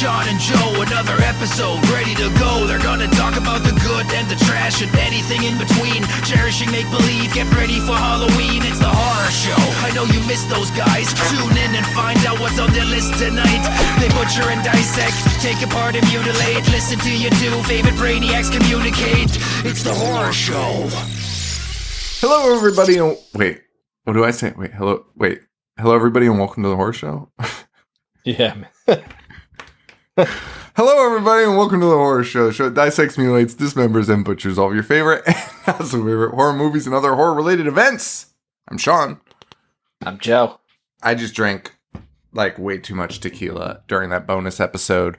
Sean and Joe, another episode ready to go. They're gonna talk about the good and the trash and anything in between. Cherishing make-believe, get ready for Halloween. It's the horror show. I know you missed those guys. Tune in and find out what's on their list tonight. They butcher and dissect, take apart and mutilate. Listen to your two favorite brainiacs communicate. It's the horror show. Hello, everybody, and wait, what do I say? Hello, everybody, and welcome to the horror show. Yeah, man. Hello, everybody, and welcome to the horror show. The show that dissects, mutilates, dismembers, and butchers all of your favorite and not so favorite horror movies and other horror-related events. I'm Sean. I'm Joe. I just drank like way too much tequila during that bonus episode.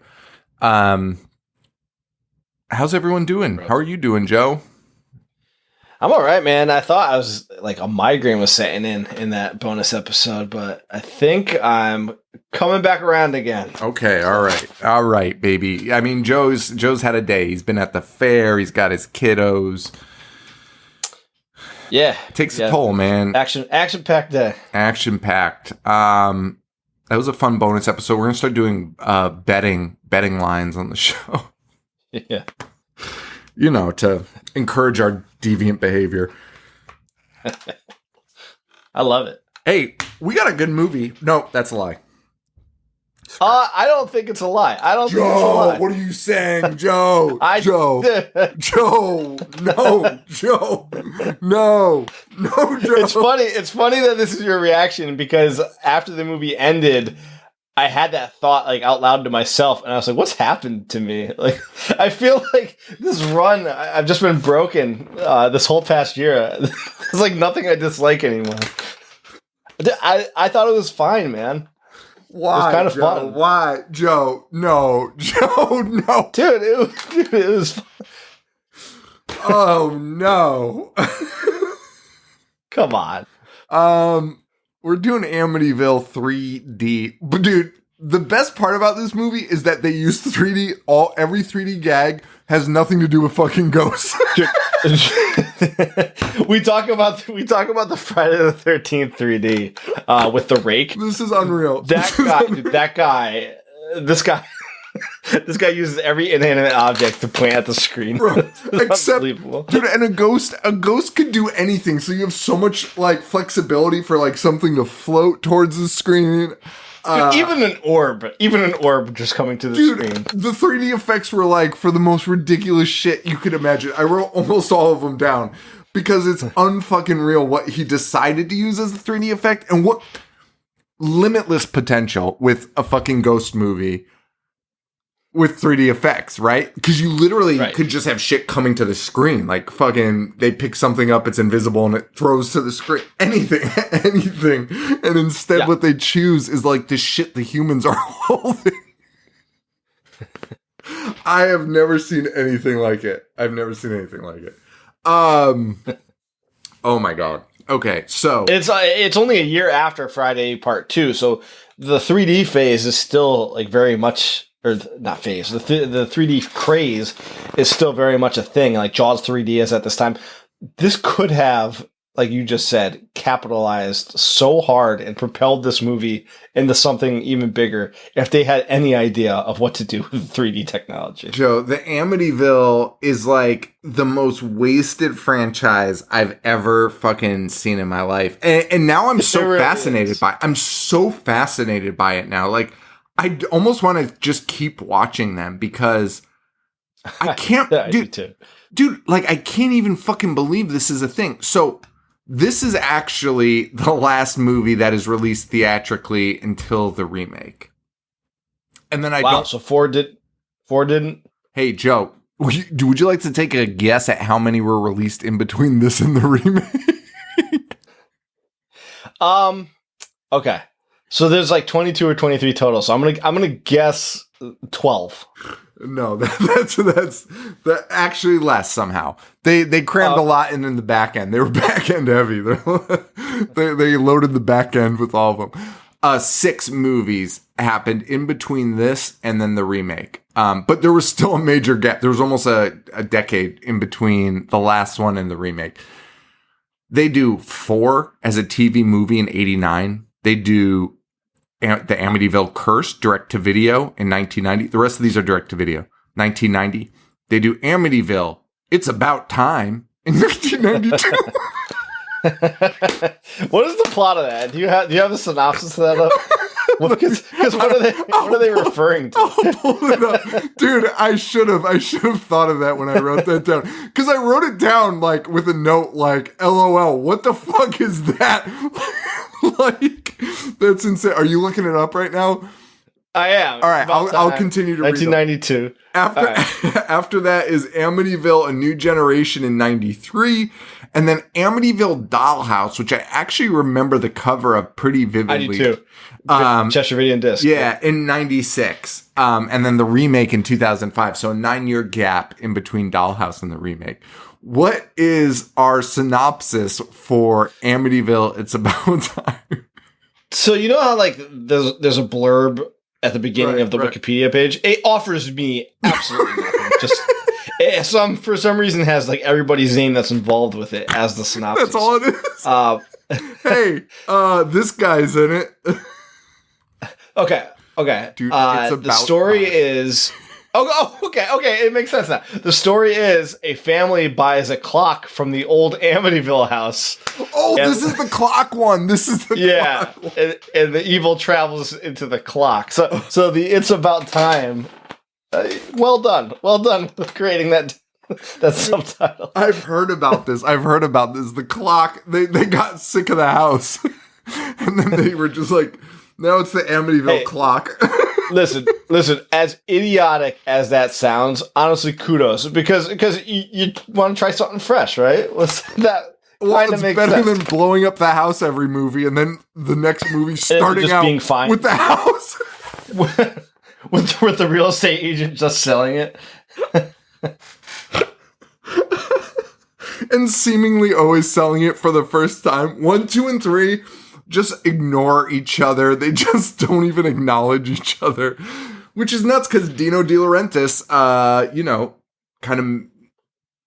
How's everyone doing? How are you doing, Joe? I'm all right, man. I thought I was like a migraine was setting in that bonus episode, but I think I'm coming back around again. Okay, all right, baby. I mean, Joe's had a day. He's been at the fair. He's got his kiddos. Yeah, it takes a toll, man. Action-packed day. Action-packed. That was a fun bonus episode. We're gonna start doing betting lines on the show. Yeah. You know, to encourage our deviant behavior. I love it. Hey, we got a good movie. No, that's a lie. I don't think it's a lie. Joe, think it's a lie. What are you saying, Joe? Joe. No, Joe. No, Joe. It's funny that this is your reaction because after the movie ended, I had that thought like out loud to myself, and I was like, "What's happened to me?" Like, I feel like this run, I've just been broken this whole past year. There's like nothing I dislike anymore. I thought it was fine, man. Why? It was kind of fun. Why, Joe? No, Joe, no, dude. It was. Oh no! Come on. We're doing Amityville 3D. But dude, the best part about this movie is that they use 3D. Every 3D gag has nothing to do with fucking ghosts. we talk about the Friday the 13th 3D with the rake. This is unreal. This guy uses every inanimate object to point at the screen. Bro, except, dude, and a ghost could do anything. So you have so much like flexibility for like something to float towards the screen. Dude, even an orb just coming to the screen. The 3D effects were like for the most ridiculous shit you could imagine. I wrote almost all of them down because it's unfucking real what he decided to use as a 3D effect and what limitless potential with a fucking ghost movie. With 3D effects, right? Because you literally could just have shit coming to the screen. Like, fucking, they pick something up, it's invisible, and it throws to the screen. Anything. And instead what they choose is, like, the shit the humans are holding. I have never seen anything like it. Oh, my God. Okay, so... It's only a year after Friday Part 2, so the 3D phase is still, like, very much... Or not phase. The 3D craze is still very much a thing. Like Jaws 3D is at this time. This could have, like you just said, capitalized so hard and propelled this movie into something even bigger if they had any idea of what to do with 3D technology. Joe, the Amityville is like the most wasted franchise I've ever fucking seen in my life. And now I'm so fascinated by it. I'm so fascinated by it now. Like, I almost want to just keep watching them because I can't, dude, like I can't even fucking believe this is a thing. So this is actually the last movie that is released theatrically until the remake. And then so four didn't. Hey, Joe, would you like to take a guess at how many were released in between this and the remake? Okay. So there's like 22 or 23 total. So I'm gonna guess 12. No, that's actually less somehow. They crammed a lot in the back end. They were back end heavy. They loaded the back end with all of them. 6 movies happened in between this and then the remake. But there was still a major gap. There was almost a decade in between the last one and the remake. They do 4 as a TV movie in 89. They do the Amityville Curse direct-to-video in 1990. The rest of these are direct-to-video. 1990. They do Amityville, It's About Time in 1992. What is the plot of that? Do you have a synopsis of that up? Because what are they referring to? I'll pull it up. Dude, I should have thought of that when I wrote that down. Because I wrote it down like with a note like, LOL, what the fuck is that? Like, that's insane. Are you looking it up right now? I am. All right, I'll continue to read. 1992. After that is Amityville: A New Generation in 93, and then Amityville Dollhouse, which I actually remember the cover of pretty vividly. I do too. Chesterfield disc. Yeah, in 96. And then the remake in 2005. So a 9-year gap in between Dollhouse and the remake. What is our synopsis for Amityville: It's About Time? So you know how like there's a blurb at the beginning of the Wikipedia page? It offers me absolutely nothing. Just for some reason has like everybody's name that's involved with it as the synopsis. That's all it is. Hey, this guy's in it. Okay. Dude, it's about the story time. is... Okay, it makes sense now. The story is a family buys a clock from the old Amityville house. Oh, this is the clock one. This is the clock one. And the evil travels into the clock. So the It's About Time. Well done with creating that subtitle. I've heard about this. The clock, they got sick of the house. And then they were just like, now it's the Amityville clock. Listen, as idiotic as that sounds, honestly, kudos. Because you want to try something fresh, right? What's that? Well, it's better than blowing up the house every movie and then the next movie starting out being fine with the house. with the real estate agent just selling it. And seemingly always selling it for the first time. 1, 2, and 3 just ignore each other. They just don't even acknowledge each other, which is nuts because Dino De Laurentiis,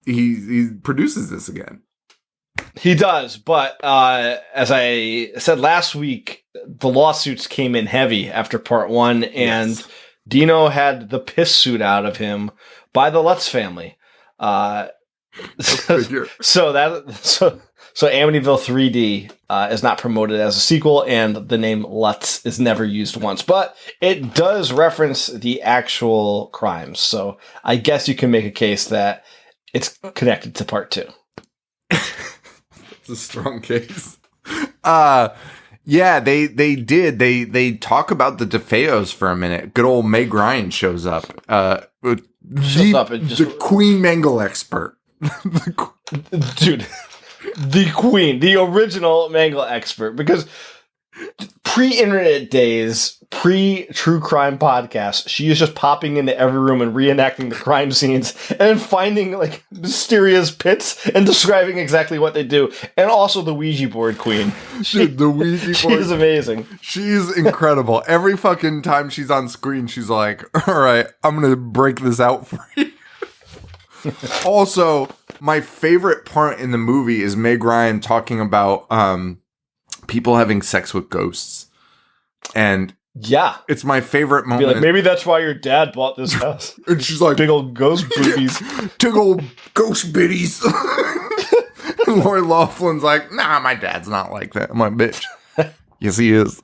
he produces this again. He does, but as I said last week, the lawsuits came in heavy after part 1, and yes. Dino had the piss suit out of him by the Lutz family. So Amityville 3D is not promoted as a sequel, and the name Lutz is never used once. But it does reference the actual crimes, so I guess you can make a case that it's connected to part 2. It's a strong case. Yeah, they did. They talk about the DeFeos for a minute. Good old Meg Ryan shows up. The Queen Mangle expert. Dude. The queen, the original Mangle expert, because pre-internet days, pre-true crime podcast, she is just popping into every room and reenacting the crime scenes and finding like mysterious pits and describing exactly what they do. And also the Ouija board queen. The Ouija board. She's amazing. She's incredible. Every fucking time she's on screen, she's like, all right, I'm going to break this out for you. Also, my favorite part in the movie is Meg Ryan talking about people having sex with ghosts. And yeah, it's my favorite moment. Be like, maybe that's why your dad bought this house. And she's like, big old ghost boobies. Big old ghost biddies. And Lori Laughlin's like, nah, my dad's not like that. I'm like, bitch. Yes, he is.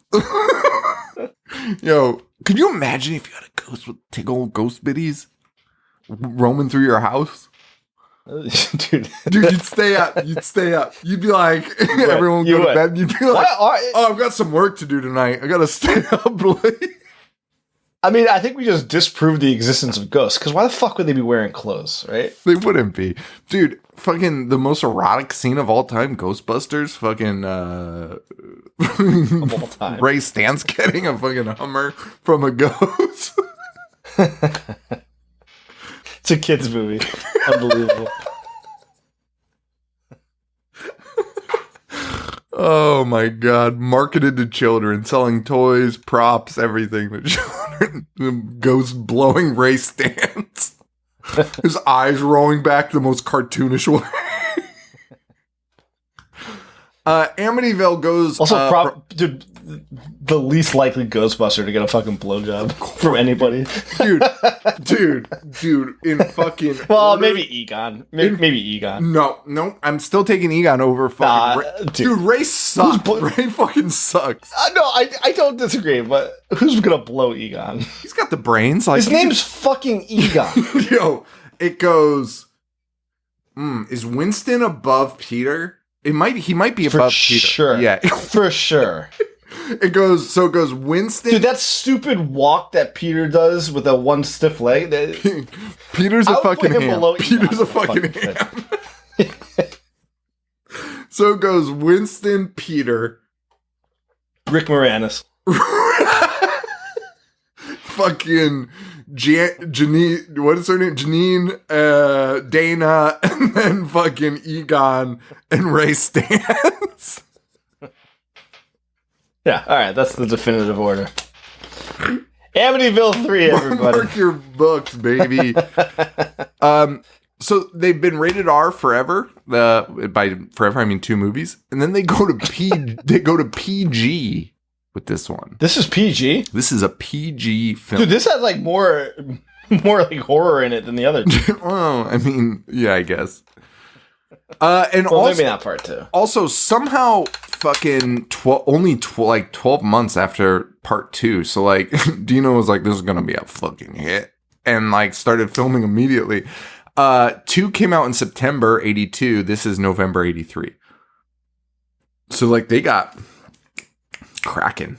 Yo, could you imagine if you had a ghost with big old ghost biddies roaming through your house? Dude, you'd stay up. You'd be like, everyone would go to bed. And you'd be like, I've got some work to do tonight. I gotta stay up late. I mean, I think we just disproved the existence of ghosts, because why the fuck would they be wearing clothes, right? They wouldn't be. Dude, fucking the most erotic scene of all time, Ghostbusters, fucking of all time. Ray Stantz getting a fucking Hummer from a ghost. It's a kid's movie. Unbelievable. Oh my god. Marketed to children, selling toys, props, everything to children. The ghost blowing Ray Stantz. His eyes rolling back the most cartoonish way. Amityville goes... Also, dude, the least likely Ghostbuster to get a fucking blowjob from anybody. dude, in fucking. Well, maybe Egon. Maybe Egon. No, I'm still taking Egon over fucking. Dude, Ray sucks. Ray fucking sucks. No, I don't disagree, but who's gonna blow Egon? He's got the brains. Like his name's fucking Egon. Yo, it goes. Is Winston above Peter? He might be above Peter. Sure. Yeah. For sure. It goes Winston. Dude, that stupid walk that Peter does with that one stiff leg. Peter's a fucking ham. Peter's a fucking ham. So it goes Winston, Peter, Rick Moranis. Fucking Janine, what is her name? Janine, Dana, and then fucking Egon and Ray Stantz. Yeah, all right, that's the definitive order. Amityville 3, everybody. Mark your books, baby. So they've been rated R forever. By forever, I mean 2 movies, and then they go to PG with this one. This is PG? This is a PG film. Dude, this has like more like horror in it than the other two. Well, I mean, yeah, I guess. And well, also, maybe not part 2. Also, somehow, fucking 12 months after part 2, so like Dino was like, "This is gonna be a fucking hit," and like started filming immediately. 2 came out in September '82. This is November '83. So like they got cracking.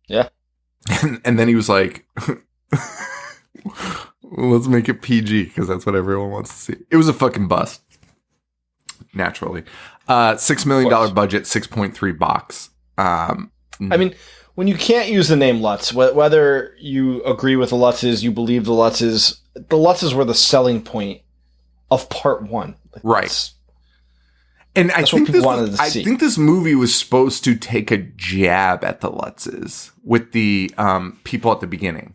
Yeah. And then he was like, let's make it PG because that's what everyone wants to see. It was a fucking bust. Naturally. $6 million budget, 6.3 box. I mean, when you can't use the name Lutz, whether you agree with the Lutzes, you believe the Lutzes were the selling point of part 1. Like, right. And I think this movie was supposed to take a jab at the Lutzes with the people at the beginning.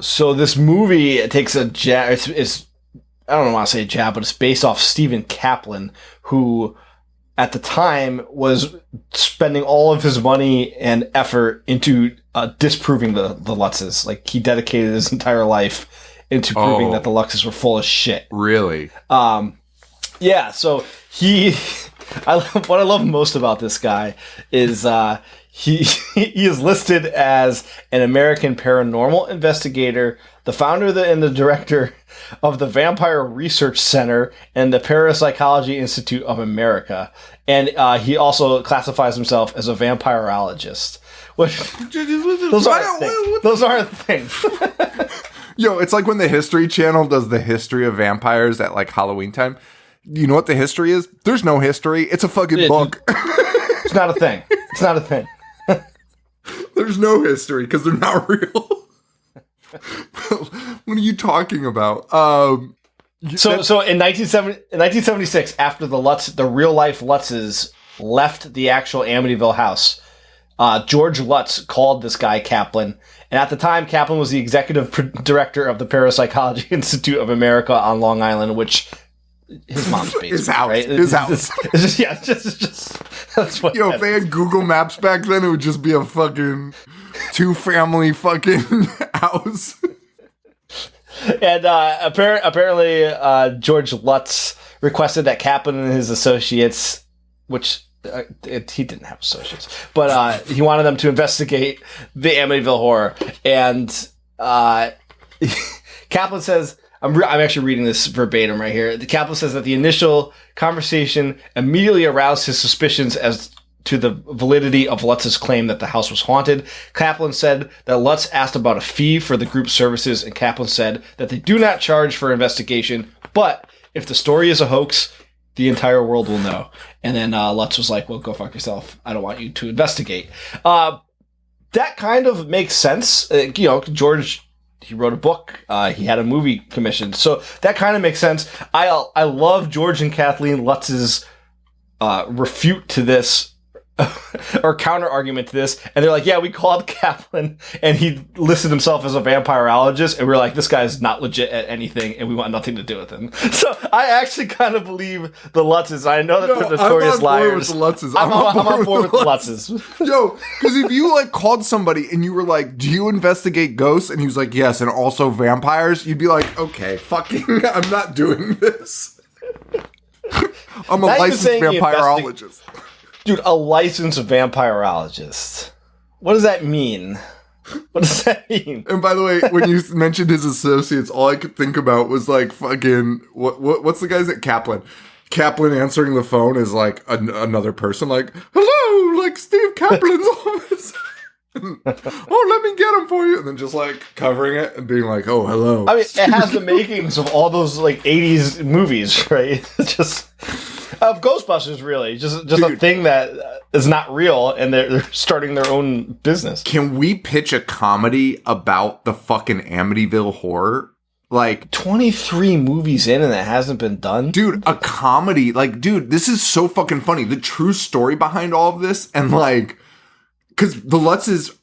So this movie takes a jab. It's I don't want to say jab, but it's based off Stephen Kaplan, who at the time was spending all of his money and effort into disproving the Lutzes. Like he dedicated his entire life into proving that the Lutzes were full of shit. Really? Yeah, so what I love most about this guy is he is listed as an American paranormal investigator, the founder and the director of the Vampire Research Center and the Parapsychology Institute of America, and he also classifies himself as a vampirologist. Those aren't things. Yo, it's like when the History Channel does the history of vampires at like Halloween time. You know what the history is? There's no history. It's a fucking book. It's not a thing. It's not a thing. There's no history because they're not real. What are you talking about? So in 1976, after the real life Lutzes left the actual Amityville house, George Lutz called this guy Kaplan. And at the time, Kaplan was the executive director of the Parapsychology Institute of America on Long Island, which his mom's basement, his house, right? His house. It's just that's what. Yo, if they had Google Maps back then, it would just be a fucking 2-family fucking house. And apparently, George Lutz requested that Kaplan and his associates, which he didn't have associates, but he wanted them to investigate the Amityville horror. And Kaplan says, I'm actually reading this verbatim right here. The Kaplan says that the initial conversation immediately aroused his suspicions as to the validity of Lutz's claim that the house was haunted. Kaplan said that Lutz asked about a fee for the group services, and Kaplan said that they do not charge for investigation, but if the story is a hoax, the entire world will know. And then Lutz was like, well, go fuck yourself. I don't want you to investigate. That kind of makes sense. George... He wrote a book. He had a movie commissioned. So that kind of makes sense. I love George and Kathleen Lutz's refute to this or counter argument to this, and they're like, yeah, we called Kaplan and he listed himself as a vampirologist, and we're like, this guy's not legit at anything and we want nothing to do with him. So I actually kind of believe the Lutzes. I know that they're notorious liars. I'm on board with the Lutzes. I'm on board with the Lutzes. Yo, because if you like called somebody and you were like, do you investigate ghosts? And he was like, yes, and also vampires, you'd be like, okay, fucking, I'm not doing this. I'm a licensed vampirologist. Dude, a licensed vampirologist. What does that mean? What does that mean? And by the way, when you mentioned his associates, all I could think about was like fucking what's the guy's at Kaplan? Kaplan answering the phone is like another person, like, hello, like Steve Kaplan's office. Oh, let me get him for you, and then just like covering it and being like, oh, hello. I mean, it has the makings of all those like 80s movies, right? Just of Ghostbusters, really. Just Dude, a thing that is not real, and they're starting their own business. Can we pitch a comedy about the fucking Amityville horror? Like 23 movies in and it hasn't been done? Dude, a comedy. Like, dude, this is so fucking funny. The true story behind all of this, and like, because the Lutzes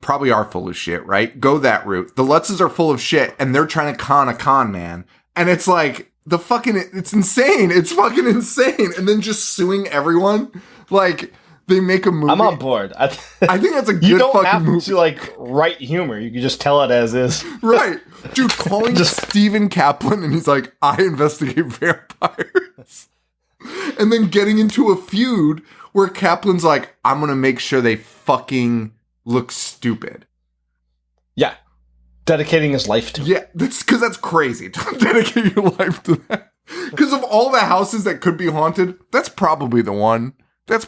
probably are full of shit, right? Go that route. The Lutzes are full of shit, and they're trying to con a con man. And it's like, it's insane. It's fucking insane. And then just suing everyone. Like, they make a movie. I'm on board. I think that's a good fucking movie. You don't have to, like, write humor. You can just tell it as is. Right. Dude, calling Stephen Kaplan, and he's like, I investigate vampires. And then getting into a feud where Kaplan's like, I'm going to make sure they fucking look stupid. Yeah. Dedicating his life to it. Yeah, because that's crazy. Dedicate your life to that. Because of all the houses that could be haunted, that's probably the one. That's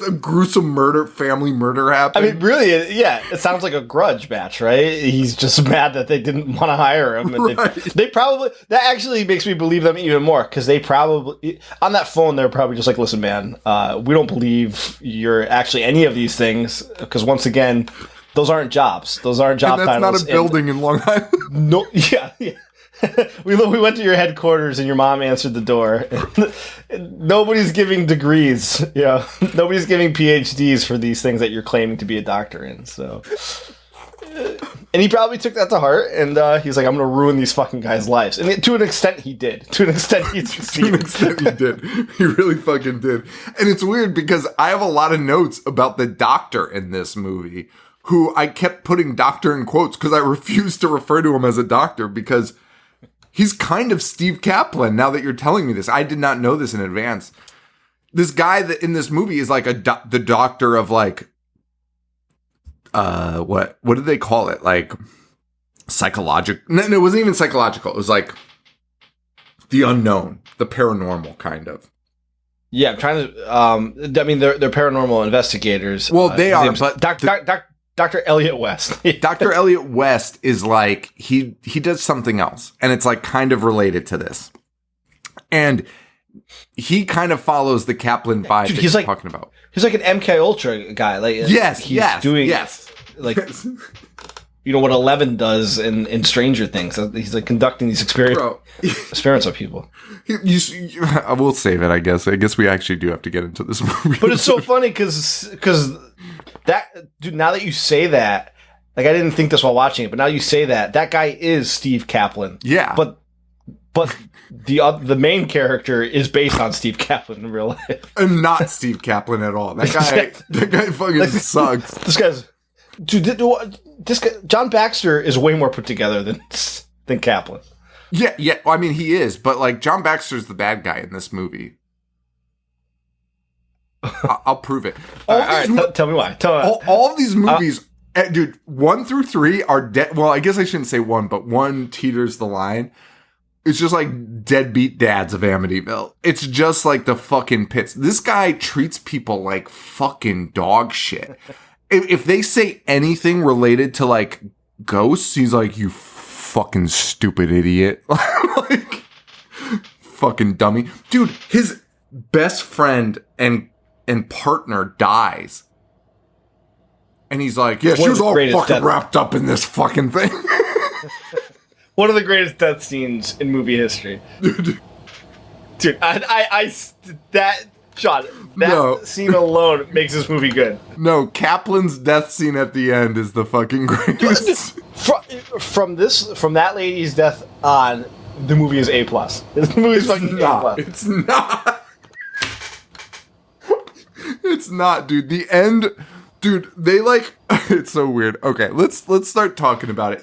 a gruesome family murder happened. I mean, really, yeah, it sounds like a grudge match, right? He's just mad that they didn't want to hire him. And right. they probably, that actually makes me believe them even more, because they probably, on that phone, they're probably just like, listen, man, we don't believe you're actually any of these things, because once again, those aren't jobs. Those aren't job and that's titles. Not a building in Long Island. No, yeah. We went to your headquarters and your mom answered the door. Nobody's giving degrees, nobody's giving PhDs for these things that you're claiming to be a doctor in. So, and he probably took that to heart, and he's like, "I'm going to ruin these fucking guys' lives." And to an extent, he did. To an extent, he succeeded. To an extent, he did. He really fucking did. And it's weird because I have a lot of notes about the doctor in this movie, who I kept putting doctor in quotes because I refused to refer to him as a doctor because he's kind of Steve Kaplan, now that you're telling me this. I did not know this in advance. This guy that in this movie is like the doctor of like, what did they call it? Like psychological. No, it wasn't even psychological. It was like the unknown, the paranormal kind of. Yeah, I'm trying to, I mean, they're paranormal investigators. Well, they are, but Dr. Elliot West. Dr. Elliot West is like, he does something else, and it's like kind of related to this. And he kind of follows the Kaplan vibe that you're talking about. He's like an MK Ultra guy. Like, he's doing like, you know what Eleven does in Stranger Things. He's like conducting these experiments on people. I will save it, I guess. I guess we actually do have to get into this movie. But it's so funny because that, dude, now that you say that, like, I didn't think this while watching it, but now you say that guy is Steve Kaplan. Yeah. But the main character is based on Steve Kaplan in real life. And not Steve Kaplan at all. That guy fucking like, sucks. This guy's, dude, this guy, John Baxter is way more put together than Kaplan. Yeah. Well, I mean, he is, but like John Baxter's the bad guy in this movie. I'll prove it. All right, tell me why. All of these movies, dude, 1 through 3 are dead. Well, I guess I shouldn't say 1, but 1 teeters the line. It's just like deadbeat dads of Amityville. It's just like the fucking pits. This guy treats people like fucking dog shit. If they say anything related to like ghosts, he's like, you fucking stupid idiot. Like, fucking dummy. Dude, his best friend and partner dies. And he's like, yeah, she was all fucking wrapped up in this fucking thing. One of the greatest death scenes in movie history. Dude, Sean, that scene alone makes this movie good. No, Kaplan's death scene at the end is the fucking greatest. From that lady's death on, the movie is A+. The movie is fucking A+. It's not. It's not, dude. The end, dude. They like. It's so weird. Okay, let's start talking about it.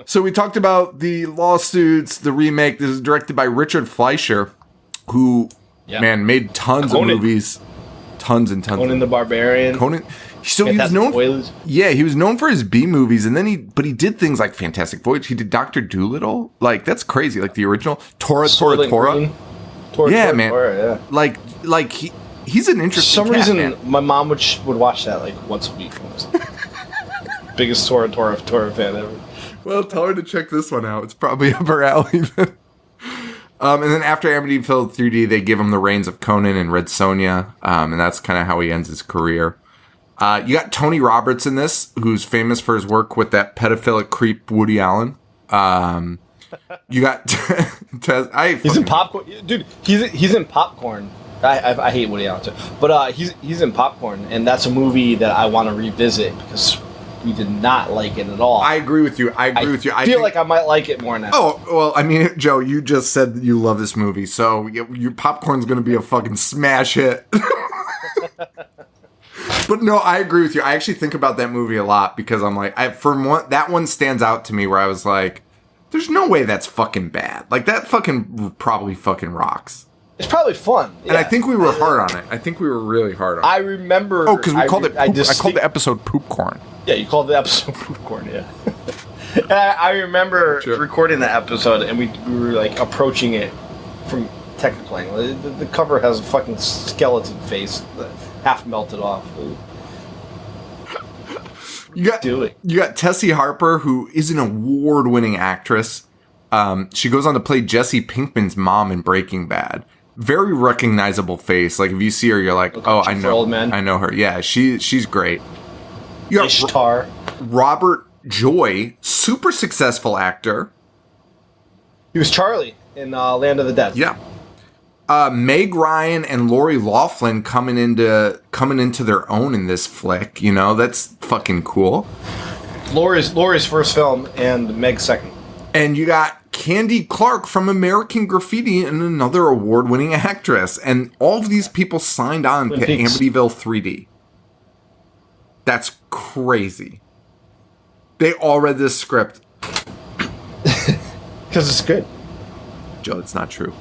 So we talked about the lawsuits, the remake. This is directed by Richard Fleischer, who made tons of movies, tons and tons. Conan the Barbarian. So he was known. Yeah, he was known for his B movies, and then he did things like Fantastic Voyage. He did Dr. Dolittle. Like that's crazy. Like the original Tora. Yeah, man. Yeah. Like he's an interesting. For some reason, man. my mom would watch that like once a week. Biggest Tora fan ever. Well, tell her to check this one out. It's probably up her alley. And then after Amityville 3D, they give him the reins of Conan and Red Sonja, and that's kind of how he ends his career. You got Tony Roberts in this, who's famous for his work with that pedophilic creep Woody Allen. You got he's in Popcorn, dude. He's in Popcorn. I hate Woody Allen too, but he's in Popcorn, and that's a movie that I want to revisit because we did not like it at all. I agree with you. I feel like I might like it more now. Oh, well, I mean, Joe, you just said that you love this movie, so your Popcorn's going to be a fucking smash hit. But no, I agree with you. I actually think about that movie a lot because I'm like, that one stands out to me where I was like, there's no way that's fucking bad. Like, that fucking probably fucking rocks. It's probably fun. Yeah. And I think we were hard on it. I think we were really hard on it. I remember... Oh, because we called it... I called the episode Poop Corn. Yeah, you called the episode Poop Corn, yeah. And I remember recording that episode, and we were, like, approaching it from technical angle. The cover has a fucking skeleton face that half melted off. You got Tessie Harper, who is an award-winning actress. She goes on to play Jesse Pinkman's mom in Breaking Bad. Very recognizable face. Like if you see her, you're like, oh, I know her. Yeah, she's great. You got Ishtar. Robert Joy, super successful actor. He was Charlie in Land of the Dead. Yeah. Meg Ryan and Lori Loughlin coming into their own in this flick. You know, that's fucking cool. Lori's first film and Meg's second. And you got Candy Clark from American Graffiti and another award-winning actress. And all of these people signed on to Amityville 3D. That's crazy. They all read this script. Because it's good. Joe, it's not true.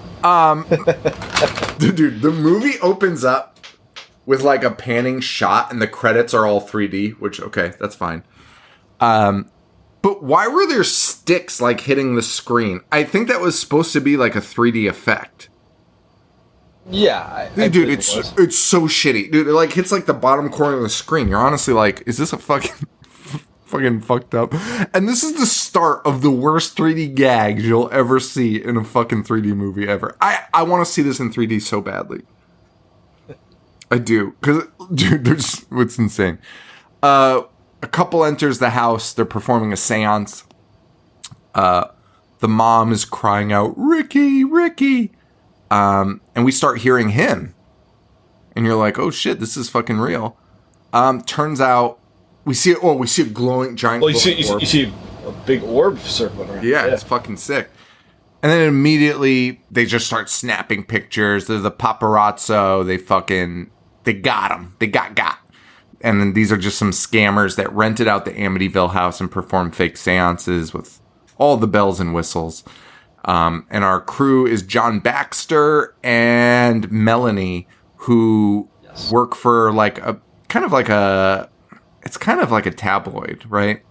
Dude, the movie opens up with like a panning shot and the credits are all 3D, which, okay, that's fine. But why were there sticks like hitting the screen? I think that was supposed to be like a 3D effect. Yeah, dude, it's so shitty, dude. It like hits like the bottom corner of the screen. You're honestly like, is this a fucking fucked up? And this is the start of the worst 3D gags you'll ever see in a fucking 3D movie ever. I want to see this in 3D so badly. I do, because dude, it's insane. A couple enters the house. They're performing a seance. The mom is crying out, "Ricky, Ricky!" And we start hearing him. And you're like, "Oh shit, this is fucking real." Turns out, we see a glowing giant. Well, you see a big orb circling around. Yeah, it's fucking sick. And then immediately they just start snapping pictures. They're the paparazzo. They got him. They got. And then these are just some scammers that rented out the Amityville house and performed fake seances with all the bells and whistles. And our crew is John Baxter and Melanie, who work for it's kind of like a tabloid, right?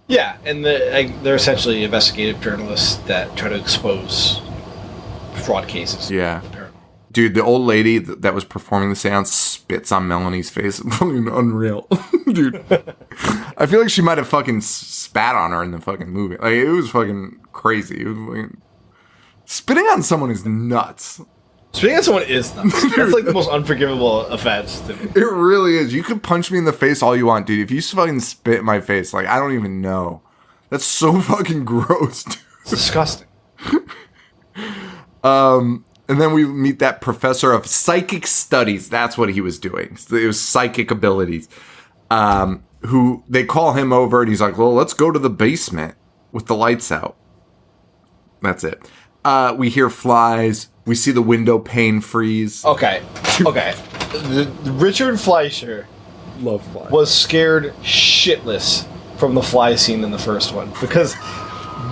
Yeah, and they're essentially investigative journalists that try to expose fraud cases. Yeah. Dude, the old lady that was performing the seance spits on Melanie's face. Fucking unreal. Dude. I feel like she might have fucking spat on her in the fucking movie. Like, it was fucking crazy. It was fucking... Spitting on someone is nuts. Spitting on someone is nuts. That's like the most unforgivable offense to me. It really is. You can punch me in the face all you want, dude. If you fucking spit in my face, like, I don't even know. That's so fucking gross, dude. It's disgusting. And then we meet that professor of psychic studies. That's what he was doing. It was psychic abilities. Who they call him over and he's like, well, let's go to the basement with the lights out. That's it. We hear flies. We see the window pane freeze. Okay. Richard Fleischer Love flies. was scared shitless from the fly scene in the first one. Because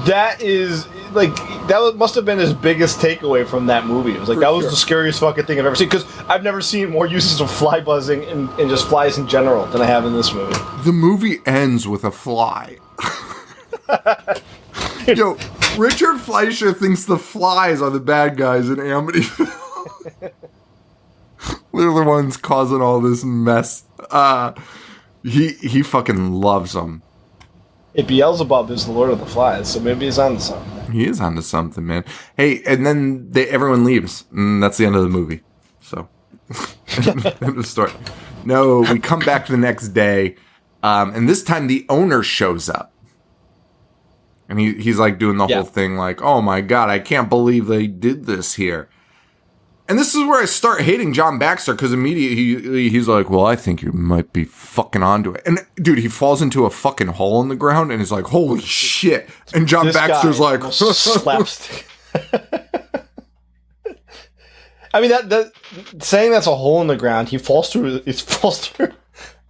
that is, like, that must have been his biggest takeaway from that movie. It was like, that was the scariest fucking thing I've ever seen. Because I've never seen more uses of fly buzzing and just flies in general than I have in this movie. The movie ends with a fly. Yo, Richard Fleischer thinks the flies are the bad guys in Amityville. They're the ones causing all this mess. He fucking loves them. Hey, Beelzebub is the Lord of the Flies, so maybe he's onto something. He is onto something, man. Hey, and then everyone leaves. And that's the end of the movie. So, end of story. No, we come back the next day, and this time the owner shows up. And he's like doing the whole thing like, oh my God, I can't believe they did this here. And this is where I start hating John Baxter because immediately he's like, well, I think you might be fucking onto it. And dude, he falls into a fucking hole in the ground and he's like, holy shit. And John Baxter's like, slapstick. I mean, that saying that's a hole in the ground, he falls through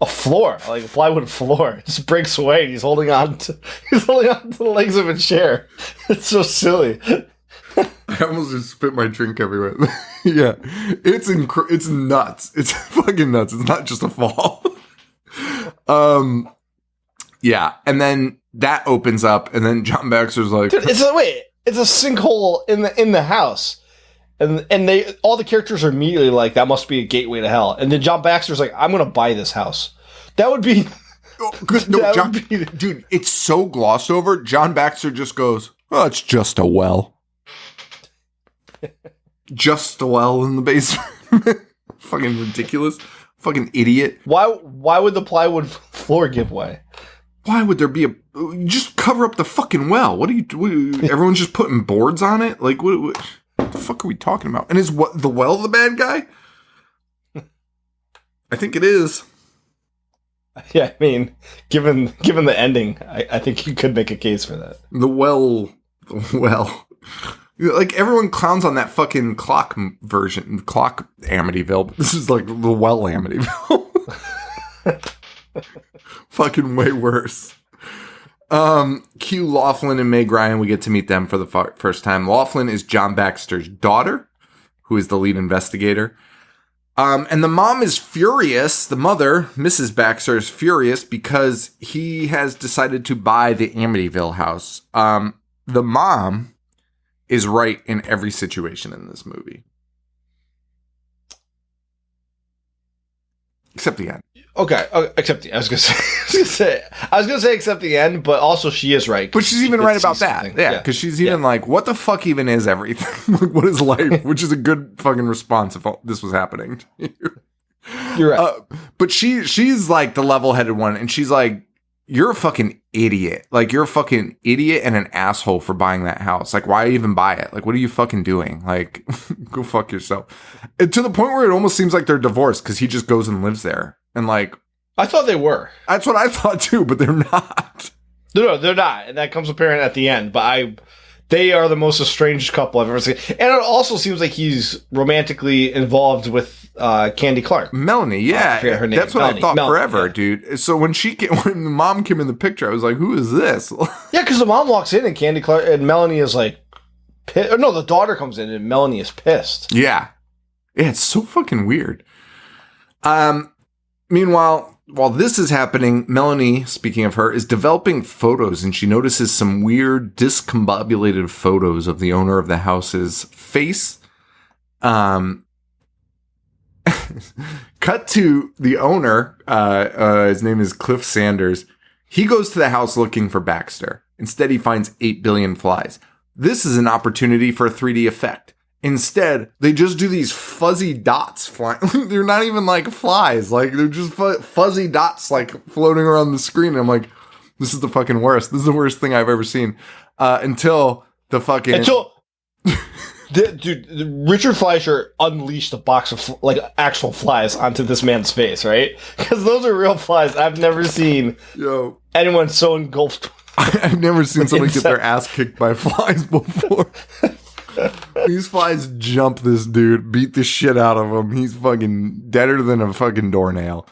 a floor, like a plywood floor. It just breaks away and he's holding on to the legs of a chair. It's so silly. I almost just spit my drink everywhere. Yeah, it's nuts. It's fucking nuts. It's not just a fall. Yeah, and then that opens up, and then John Baxter's like, dude, it's a sinkhole in the house, and all the characters are immediately like, that must be a gateway to hell. And then John Baxter's like, I'm gonna buy this house. That would be. Dude, it's so glossed over. John Baxter just goes, oh, it's just a well. Just a well in the basement. Fucking ridiculous. Fucking idiot. Why would the plywood floor give way? Why would there be you just cover up the fucking well? What are you everyone's just putting boards on it? Like, what the fuck are we talking about? And is the well the bad guy? I think it is. Yeah, I mean, given the ending, I think you could make a case for that. The well. Like, everyone clowns on that fucking clock Amityville. This is like the well Amityville. Fucking way worse. Cue Laughlin and Meg Ryan. We get to meet them for the first time. Laughlin is John Baxter's daughter, who is the lead investigator. And the mom is furious. The mother, Mrs. Baxter, is furious because he has decided to buy the Amityville house. The mom is right in every situation in this movie. Except the end. Okay, except the end. I was gonna say except the end, but also she is right. But she's even right about that. Yeah, because she's even like, what the fuck even is everything? Like, what is life? Which is a good fucking response if this was happening to you. You're right. But she's like the level-headed one, and she's like, you're a fucking idiot. Like, you're a fucking idiot and an asshole for buying that house. Like, why even buy it? Like, what are you fucking doing? Like, go fuck yourself. And to the point where it almost seems like they're divorced because he just goes and lives there. And like, I thought they were. That's what I thought too, but they're not. No, they're not. And that comes apparent at the end. But they are the most estranged couple I've ever seen. And it also seems like he's romantically involved with Candy Clark. Melanie, yeah. Her name. That's what I thought forever, dude. So when the mom came in the picture, I was like, who is this? Yeah, because the mom walks in and Candy Clark and Melanie is like, no, the daughter comes in and Melanie is pissed. Yeah. Yeah, it's so fucking weird. Meanwhile, while this is happening, Melanie, speaking of her, is developing photos, and she notices some weird, discombobulated photos of the owner of the house's face. Cut to the owner. His name is Cliff Sanders. He goes to the house looking for Baxter. Instead, he finds 8 billion flies. This is an opportunity for a 3D effect. Instead, they just do these fuzzy dots flying. They're not even like flies. Like, they're just fuzzy dots like floating around the screen. And I'm like, this is the fucking worst. This is the worst thing I've ever seen. Until Dude, Richard Fleischer unleashed a box of actual flies onto this man's face, right? Because those are real flies. I've never seen anyone so engulfed. I've never seen somebody get their ass kicked by flies before. These flies jump this dude, beat the shit out of him. He's fucking deader than a fucking doornail.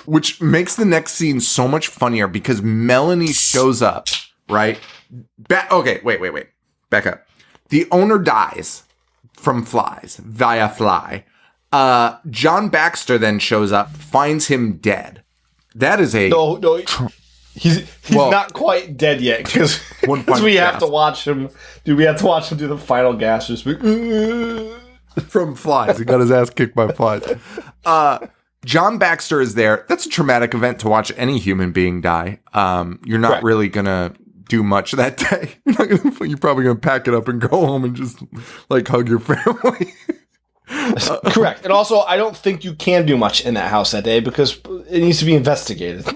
Which makes the next scene so much funnier because Melanie shows up, right? Okay, wait. Back up. The owner dies from flies, via fly. John Baxter then shows up, finds him dead. That is a... No. He's not quite dead yet because we have to watch him. Dude, we have to watch him do the final gasp. Just from flies. He got his ass kicked by flies. John Baxter is there. That's a traumatic event to watch any human being die. You're not really going to do much that day. You're probably going to pack it up and go home and just like hug your family. Correct. And also, I don't think you can do much in that house that day because it needs to be investigated.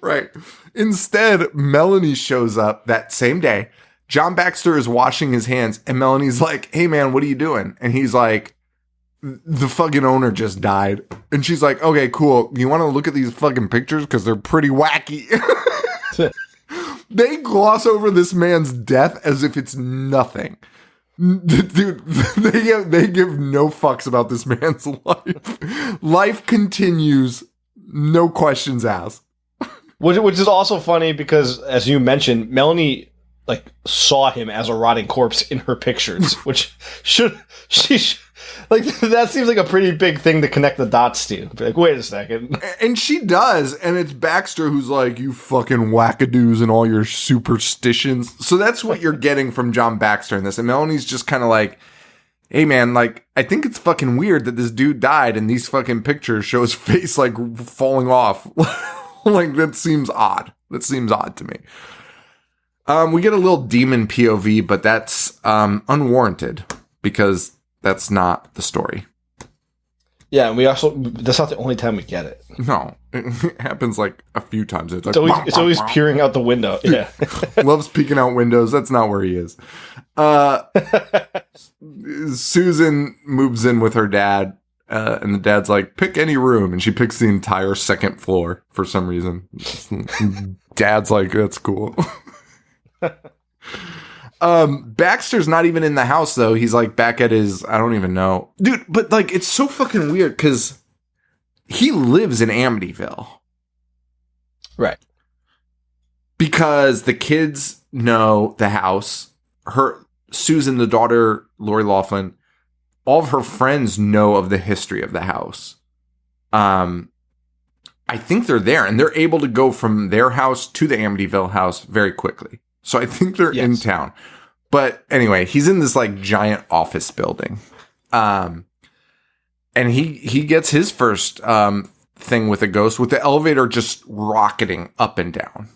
Right. Instead, Melanie shows up that same day. John Baxter is washing his hands, and Melanie's like, "Hey, man, what are you doing?" And he's like, "The fucking owner just died." And she's like, "Okay, cool. You want to look at these fucking pictures? Because they're pretty wacky." They gloss over this man's death as if it's nothing. Dude, they give no fucks about this man's life. Life continues, no questions asked. Which is also funny because, as you mentioned, Melanie saw him as a rotting corpse in her pictures, which that seems like a pretty big thing to connect the dots to. Be like, wait a second, and she does, and it's Baxter who's like, "You fucking wackadoos and all your superstitions." So that's what you're getting from John Baxter in this, and Melanie's just kind of like, "Hey man, I think it's fucking weird that this dude died, and these fucking pictures show his face falling off." That seems odd. That seems odd to me. We get a little demon POV, but that's unwarranted because that's not the story. Yeah, and that's not the only time we get it. No, it happens a few times. It's always peering out the window. Yeah. Loves peeking out windows. That's not where he is. Susan moves in with her dad. And the dad's like, "Pick any room," and she picks the entire second floor for some reason. Dad's like, "That's cool." Baxter's not even in the house though. He's back at his, I don't even know, dude. But it's so fucking weird because he lives in Amityville, right? Because the kids know the house. Susan, the daughter, Lori Loughlin. All of her friends know of the history of the house. I think they're there, and they're able to go from their house to the Amityville house very quickly. So I think they're in town. But anyway, he's in this giant office building. And he gets his first thing with a ghost, with the elevator just rocketing up and down.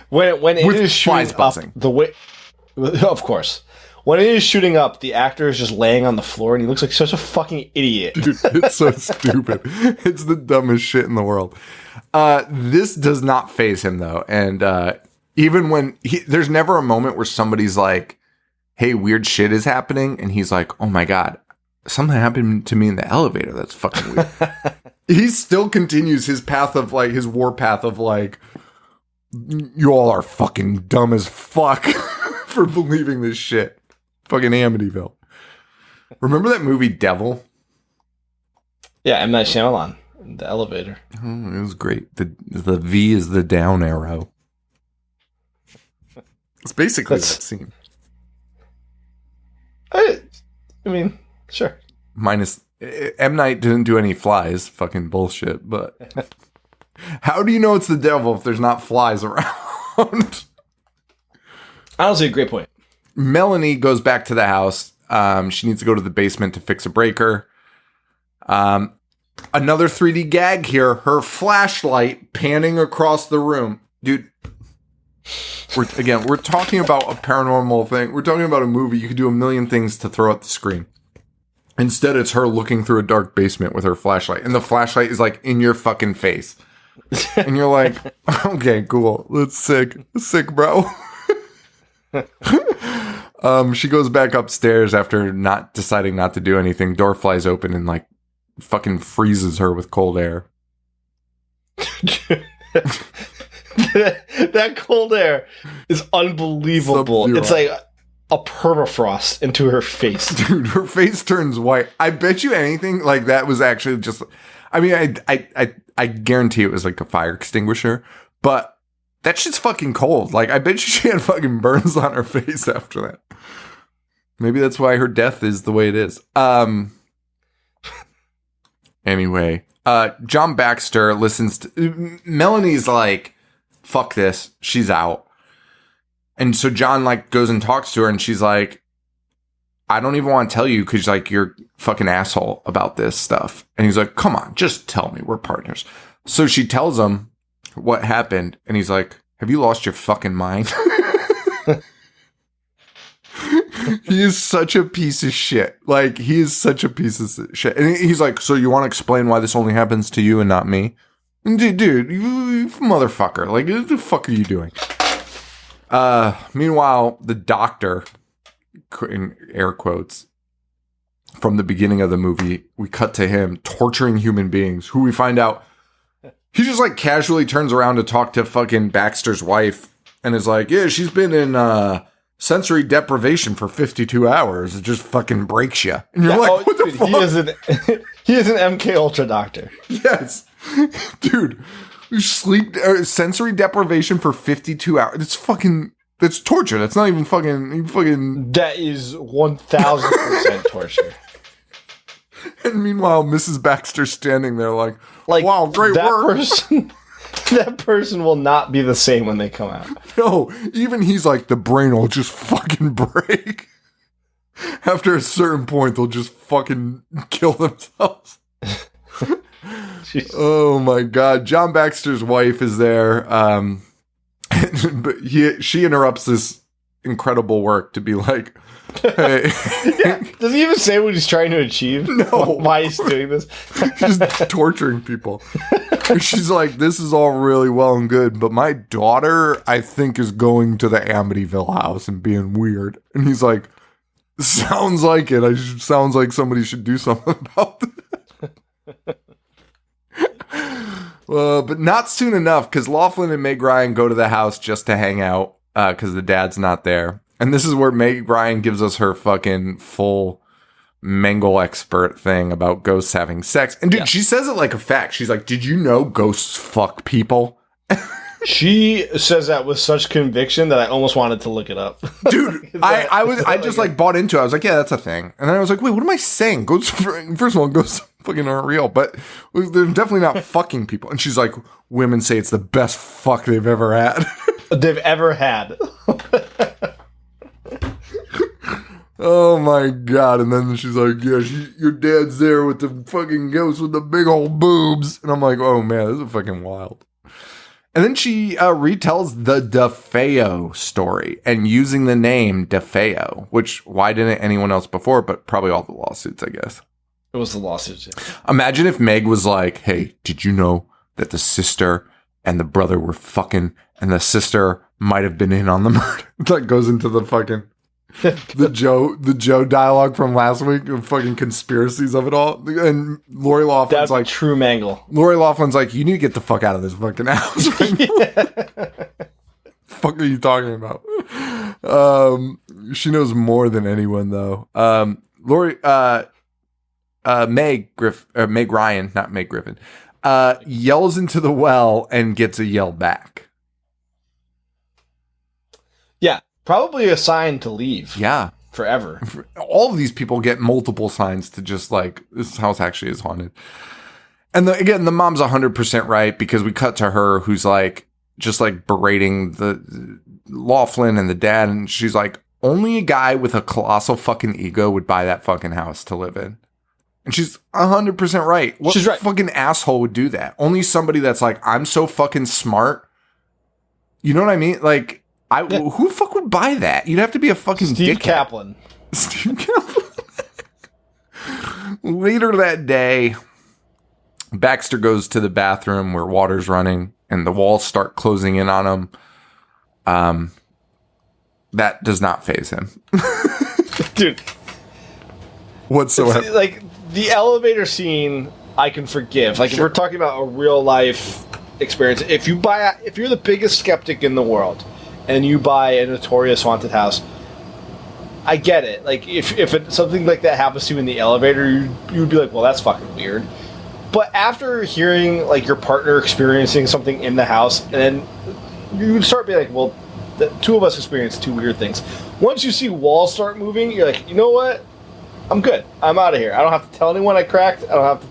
When it is shooting up the way, of course. When it is shooting up, the actor is just laying on the floor, and he looks like such a fucking idiot. Dude, it's so stupid. It's the dumbest shit in the world. This does not faze him, though. And even when there's never a moment where somebody's like, "Hey, weird shit is happening," and he's like, "Oh my God, something happened to me in the elevator. That's fucking weird." He still continues his path of his war path of "You all are fucking dumb as fuck for believing this shit." Fucking Amityville. Remember that movie Devil? Yeah, M. Night Shyamalan. The elevator. Oh, it was great. The V is the down arrow. It's basically that scene. I mean, sure. Minus M. Night didn't do any flies. Fucking bullshit. But how do you know it's the devil if there's not flies around? Honestly, a great point. Melanie goes back to the house. She needs to go to the basement to fix a breaker. Another 3D gag here. Her flashlight panning across the room. Dude, we're talking about a paranormal thing. We're talking about a movie. You could do a million things to throw at the screen. Instead, it's her looking through a dark basement with her flashlight. And the flashlight is in your fucking face. And you're like, okay, cool. That's sick. Sick, bro. She goes back upstairs after not deciding not to do anything. Door flies open and like fucking freezes her with cold air. That cold air is unbelievable. Sub-zero. It's like a permafrost into her face. Dude, her face turns white. I bet you anything like that was actually just, I mean, I guarantee it was like a fire extinguisher, but that shit's fucking cold. Like, I bet you she had fucking burns on her face after that. Maybe that's why her death is the way it is. Anyway, John Baxter listens to, Melanie's like, fuck this. She's out. And so John like goes and talks to her and she's like, I don't even want to tell you because like you're fucking asshole about this stuff. And he's like, come on, just tell me, we're partners. So she tells him what happened and he's like, have you lost your fucking mind? He is such a piece of shit. Like, he is such a piece of shit. And he's like, so you want to explain why this only happens to you and not me? Dude, you motherfucker. Like, what the fuck are you doing? Meanwhile, the doctor, in air quotes, from the beginning of the movie, we cut to him torturing human beings, who we find out he just like casually turns around to talk to fucking Baxter's wife and is like, yeah, she's been in sensory deprivation for 52 hours. It just fucking breaks you. And you're like, what the fuck? He is an MK Ultra doctor. Yes. Dude, sleep sensory deprivation for 52 hours. That's torture. That's not even fucking. That is 1,000% torture. And meanwhile, Mrs. Baxter's standing there like, wow, great work. That person will not be the same when they come out. No, even he's like, the brain will just fucking break. After a certain point, they'll just fucking kill themselves. Oh my god. John Baxter's wife is there. But she interrupts this incredible work to be like, hey. Yeah. Does he even say what he's trying to achieve? No. Why he's doing this? Just torturing people. She's like, this is all really well and good, but my daughter, I think, is going to the Amityville house and being weird. And he's like, sounds like it. Sounds like somebody should do something about that. But not soon enough, because Laughlin and Meg Ryan go to the house just to hang out, because the dad's not there. And this is where Meg Ryan gives us her fucking full Mengele expert thing about ghosts having sex. And dude, She says it like a fact. She's like, did you know ghosts fuck people? She says that with such conviction that I almost wanted to look it up. Dude, I just like bought into it. I was like, yeah, that's a thing. And then I was like, wait, what am I saying? Ghosts, first of all, ghosts fucking aren't real, but they're definitely not fucking people. And she's like, women say it's the best fuck they've ever had. They've ever had. Oh my god. And then she's like, yeah, your dad's there with the fucking ghost with the big old boobs. And I'm like, oh man, this is fucking wild. And then she retells the DeFeo story and using the name DeFeo, which why didn't anyone else before? But probably all the lawsuits, I guess. It was the lawsuits. Yeah. Imagine if Meg was like, hey, did you know that the sister and the brother were fucking and the sister might have been in on the murder? That goes into the fucking the Joe dialogue from last week of fucking conspiracies of it all. And Lori Laughlin's That's like, true Mangle. Lori Laughlin's like, you need to get the fuck out of this fucking house right now. Fuck are you talking about? She knows more than anyone though. Meg Ryan, not Meg Griffin, yells into the well and gets a yell back. Yeah, probably a sign to leave. Yeah. Forever. All of these people get multiple signs to just like, this house actually is haunted. And again, the mom's 100% right, because we cut to her who's like, just like berating the Laughlin and the dad. And she's like, only a guy with a colossal fucking ego would buy that fucking house to live in. And she's 100% right. What she's right. Fucking asshole would do that? Only somebody that's like, I'm so fucking smart. You know what I mean? Like, who the fuck would buy that? You'd have to be a fucking Steve dickhead. Kaplan. Steve Kaplan. Later that day, Baxter goes to the bathroom where water's running and the walls start closing in on him. That does not faze him. Dude. Whatsoever. Like, the elevator scene, I can forgive. Like, if we're talking about a real life experience, if you're the biggest skeptic in the world, and you buy a notorious haunted house, I get it. Like, if something like that happens to you in the elevator, you'd be like, well, that's fucking weird. But after hearing, like, your partner experiencing something in the house, and then you would start being like, well, the two of us experienced two weird things. Once you see walls start moving, you're like, you know what? I'm good. I'm out of here. I don't have to tell anyone I cracked. I don't have to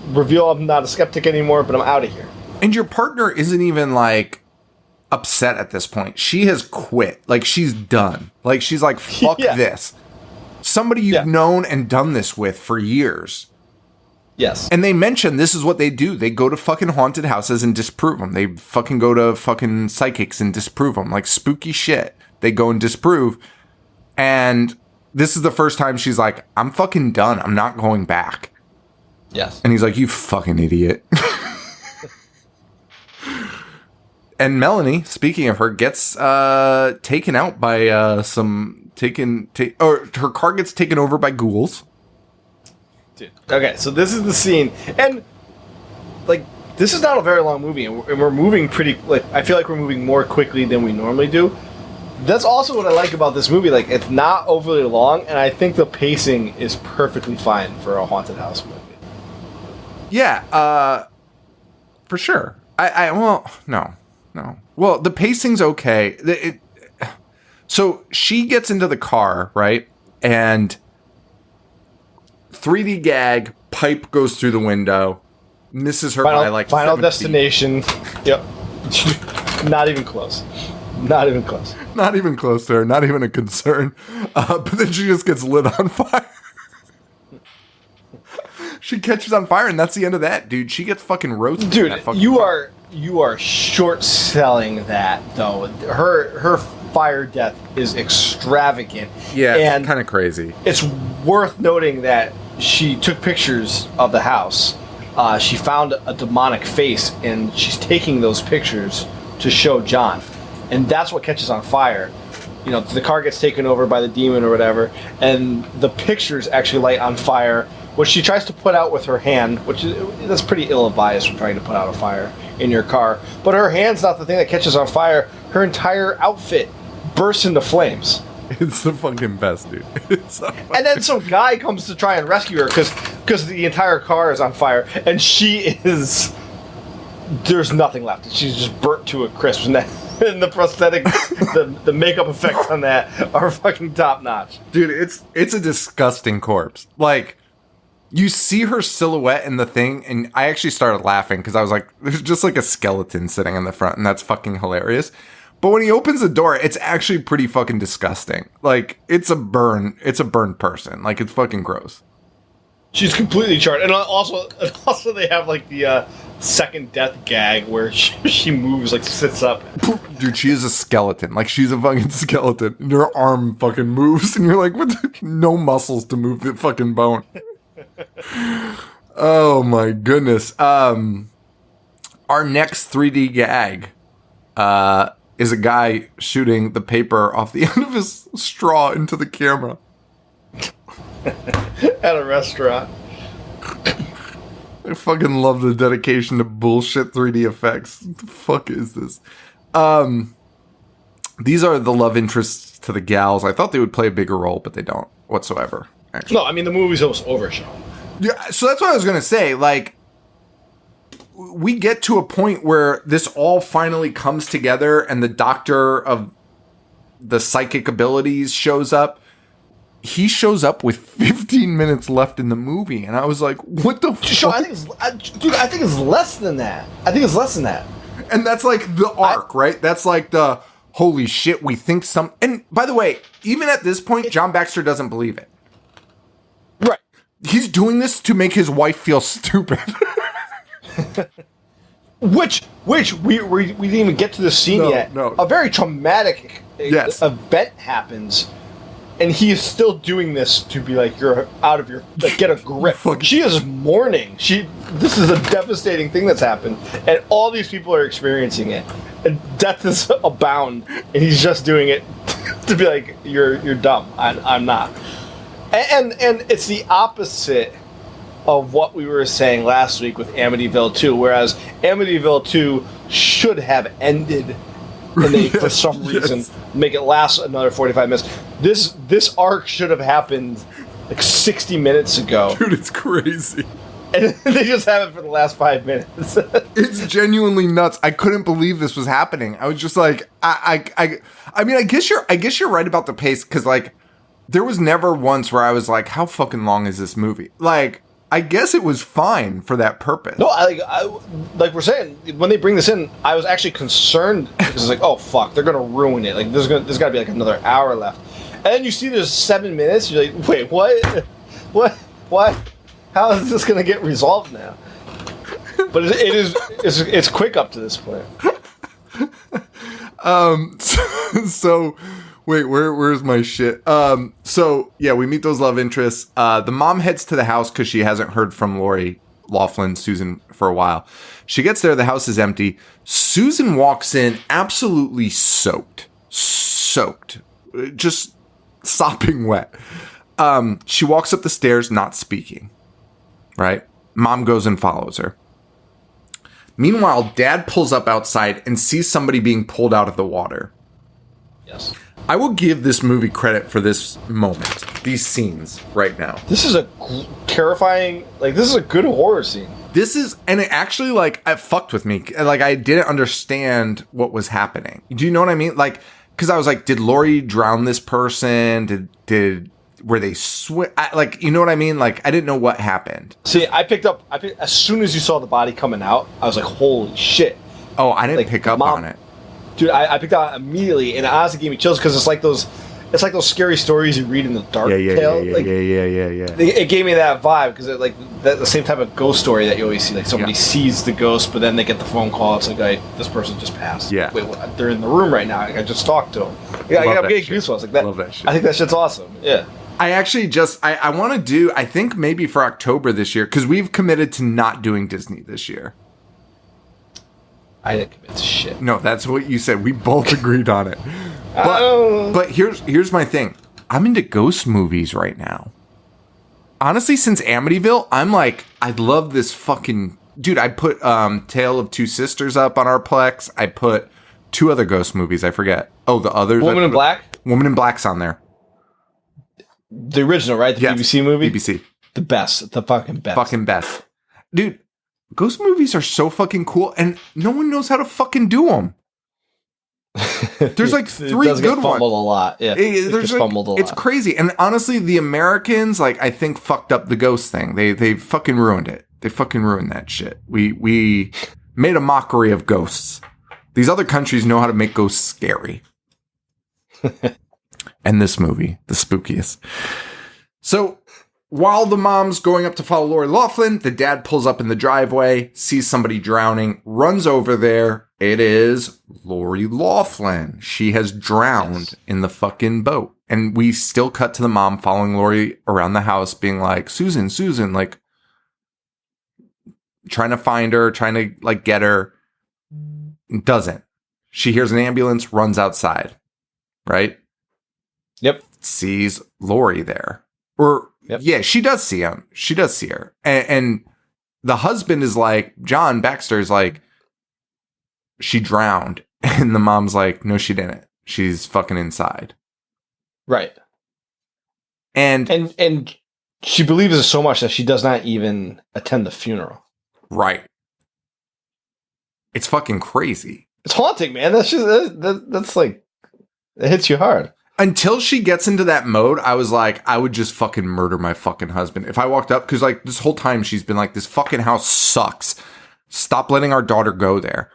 reveal I'm not a skeptic anymore, but I'm out of here. And your partner isn't even, like, upset at this point. She has quit. Like, she's done. Like, she's like, fuck this. Somebody you've known and done this with for years. Yes. And they mention this is what they do. They go to fucking haunted houses and disprove them. They fucking go to fucking psychics and disprove them. Like, spooky shit. They go and disprove. And this is the first time she's like, I'm fucking done. I'm not going back. Yes. And he's like, you fucking idiot. And Melanie, speaking of her, gets taken out by her car gets taken over by ghouls. Dude. Okay, so this is the scene, and like, this is not a very long movie, and we're moving pretty. Like, I feel like we're moving more quickly than we normally do. That's also what I like about this movie. Like, it's not overly long, and I think the pacing is perfectly fine for a haunted house movie. Yeah, for sure. No. Well, the pacing's okay. So she gets into the car, right? And 3D gag, pipe goes through the window, misses her by like Final 7 Destination. Feet. Yep. Not even close. Not even close. Not even close to her. Not even a concern. But then she just gets lit on fire. She catches on fire, and that's the end of that, dude. She gets fucking roasted. Dude, you are short selling that though. Her fire death is extravagant. Yeah, and it's kind of crazy. It's worth noting that she took pictures of the house. She found a demonic face, and she's taking those pictures to show John, and that's what catches on fire. You know, the car gets taken over by the demon or whatever, and the pictures actually light on fire, which she tries to put out with her hand, that's pretty ill-advised from trying to put out a fire in your car. But her hand's not the thing that catches on fire. Her entire outfit bursts into flames. It's the fucking best, dude. And then some guy comes to try and rescue her because the entire car is on fire, and there's nothing left. She's just burnt to a crisp, and the prosthetic, the makeup effects on that are fucking top notch. Dude, it's a disgusting corpse. Like, you see her silhouette in the thing, and I actually started laughing because I was like, there's just like a skeleton sitting in the front, and that's fucking hilarious. But when he opens the door, it's actually pretty fucking disgusting. Like, it's a burned person. Like, it's fucking gross. She's completely charred. And also they have like the second death gag where she moves, like sits up. Dude, she is a skeleton. Like, she's a fucking skeleton. And her arm fucking moves, and you're like, what? No muscles to move the fucking bone. Oh my goodness. Our next 3D gag is a guy shooting the paper off the end of his straw into the camera. At a restaurant. I fucking love the dedication to bullshit 3D effects. What the fuck is this? These are the love interests to the gals. I thought they would play a bigger role, but they don't whatsoever. Actually. No, I mean, the movie's almost over, Sean. Yeah, so that's what I was going to say. Like, we get to a point where this all finally comes together, and the doctor of the psychic abilities shows up. He shows up with 15 minutes left in the movie, and I was like, what the fuck? I think it's less than that. And that's like the arc, right? That's like the, holy shit, we think some... And by the way, even at this point, John Baxter doesn't believe it. Right. He's doing this to make his wife feel stupid. Which we didn't even get to the scene yet. No. A very traumatic event happens, and he is still doing this to be like, you're out of your, like, get a grip. She is mourning. This is a devastating thing that's happened, and all these people are experiencing it, and death is abound, and he's just doing it to be like, you're dumb. I'm not. And it's the opposite of what we were saying last week with Amityville 2, whereas Amityville 2 should have ended, and they, for some reason, make it last another 45 minutes. This arc should have happened like 60 minutes ago. Dude, it's crazy. And they just have it for the last 5 minutes. It's genuinely nuts. I couldn't believe this was happening. I was just like, I mean, I guess you're right about the pace, because like, there was never once where I was like, how fucking long is this movie? Like, I guess it was fine for that purpose. No, like we're saying, when they bring this in, I was actually concerned because it's like, oh fuck, they're gonna ruin it. Like there's got to be like another hour left, and then you see there's 7 minutes. You're like, wait, what? How is this gonna get resolved now? But it's quick up to this point. So. Wait, where's my shit? So yeah, we meet those love interests. The mom heads to the house because she hasn't heard from Lori Loughlin, Susan, for a while. She gets there, the house is empty. Susan walks in absolutely soaked, just sopping wet. She walks up the stairs, not speaking, right? Mom goes and follows her. Meanwhile, Dad pulls up outside and sees somebody being pulled out of the water. Yes. I will give this movie credit for this moment, these scenes right now. This is a terrifying, like, this is a good horror scene. This is, and it actually, like, it fucked with me. Like, I didn't understand what was happening. Do you know what I mean? Like, because I was like, did Lori drown this person? Were they like, you know what I mean? Like, I didn't know what happened. See, I picked up, as soon as you saw the body coming out, I was like, holy shit. Oh, I didn't pick up on it. Dude, I picked out immediately, and it honestly gave me chills because it's like those scary stories you read in the Dark Tale. Yeah. It gave me that vibe because it like the same type of ghost story that you always see. Like somebody sees the ghost, but then they get the phone call. It's like, this person just passed. Yeah. Wait, what? They're in the room right now. I just talked to them. Yeah, I'm getting goosebumps like that. Love that shit. I think that shit's awesome. Yeah. I actually I want to do, I think maybe for October this year, because we've committed to not doing Disney this year. I didn't commit to shit. No, that's what you said. We both agreed on it. But here's my thing. I'm into ghost movies right now. Honestly, since Amityville, I'm like, I love this fucking... Dude, I put Tale of Two Sisters up on our Plex. I put 2 other ghost movies. I forget. Oh, the others. Woman in Black? Woman in Black's on there. The original, right? The BBC movie? BBC. The best. The fucking best. Fucking best. Dude, ghost movies are so fucking cool, and no one knows how to fucking do them. There's like 3 good ones. Fumbled a lot. Yeah, there's fumbled a lot. It's crazy, and honestly, the Americans, like, I think, fucked up the ghost thing. They fucking ruined it. They fucking ruined that shit. We made a mockery of ghosts. These other countries know how to make ghosts scary. And this movie, the spookiest. So, while the mom's going up to follow Lori Loughlin, the dad pulls up in the driveway, sees somebody drowning, runs over there. It is Lori Loughlin. She has drowned in the fucking boat. And we still cut to the mom following Lori around the house, being like, Susan, like, trying to find her, trying to, like, get her. Doesn't. She hears an ambulance, runs outside. Right? Yep. Sees Lori there. Or, yeah, she does see him. She does see her. And the husband is like, John Baxter is like, she drowned. And the mom's like, no, she didn't. She's fucking inside. Right. And she believes it so much that she does not even attend the funeral. Right. It's fucking crazy. It's haunting, man. That's just, that's like, it hits you hard. Until she gets into that mode, I was like, I would just fucking murder my fucking husband. If I walked up, because like this whole time she's been like, this fucking house sucks. Stop letting our daughter go there.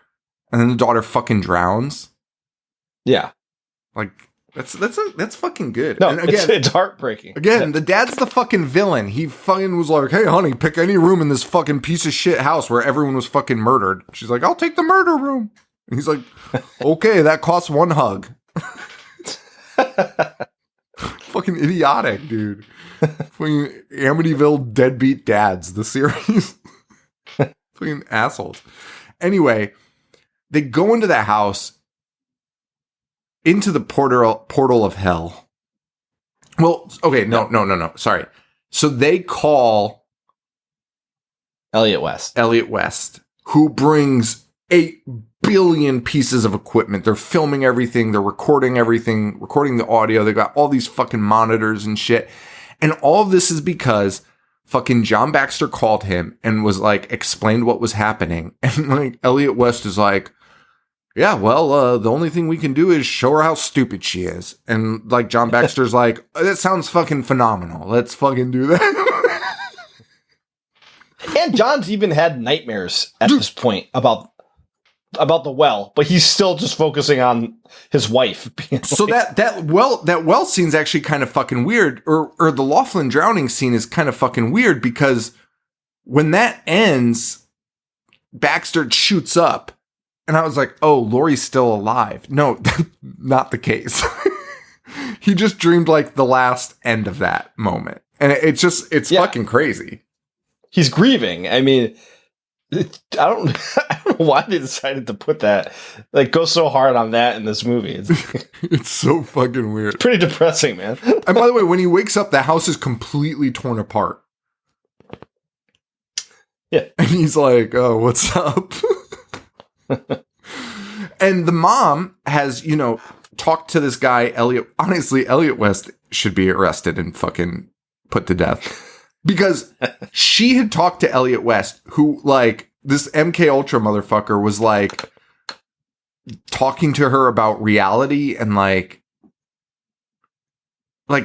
And then the daughter fucking drowns. Yeah. Like, that's fucking good. No, and again, it's heartbreaking. Again, the dad's the fucking villain. He fucking was like, hey, honey, pick any room in this fucking piece of shit house where everyone was fucking murdered. She's like, I'll take the murder room. And he's like, okay, that costs 1 hug. Fucking idiotic, dude. Fucking Amityville Deadbeat Dads, the series. Fucking assholes. Anyway, they go into that house. into the portal of hell. Well, okay, no. Sorry. So they call Elliot West, who brings 8 billion pieces of equipment. They're filming everything. They're recording everything, recording the audio. They got all these fucking monitors and shit. And all of this is because fucking John Baxter called him and was like, explained what was happening. And like, Elliot West is like, yeah, well, the only thing we can do is show her how stupid she is. And like, John Baxter's like, that sounds fucking phenomenal. Let's fucking do that. And John's even had nightmares at this point about the well, but he's still just focusing on his wife. So that well scene's actually kind of fucking weird, or the Laughlin drowning scene is kind of fucking weird, because when that ends, Baxter shoots up, and I was like, oh, Laurie's still alive. No, not the case. He just dreamed like the last end of that moment, and it's fucking crazy. He's grieving. I mean, I don't know why they decided to put that, like, go so hard on that in this movie. It's so fucking weird. It's pretty depressing, man. And by the way, when he wakes up, the house is completely torn apart. Yeah. And he's like, oh, what's up? And the mom has, talked to this guy, Elliot. Honestly, Elliot West should be arrested and fucking put to death. Because she had talked to Elliot West, who, like, this MK Ultra motherfucker was, like, talking to her about reality and, like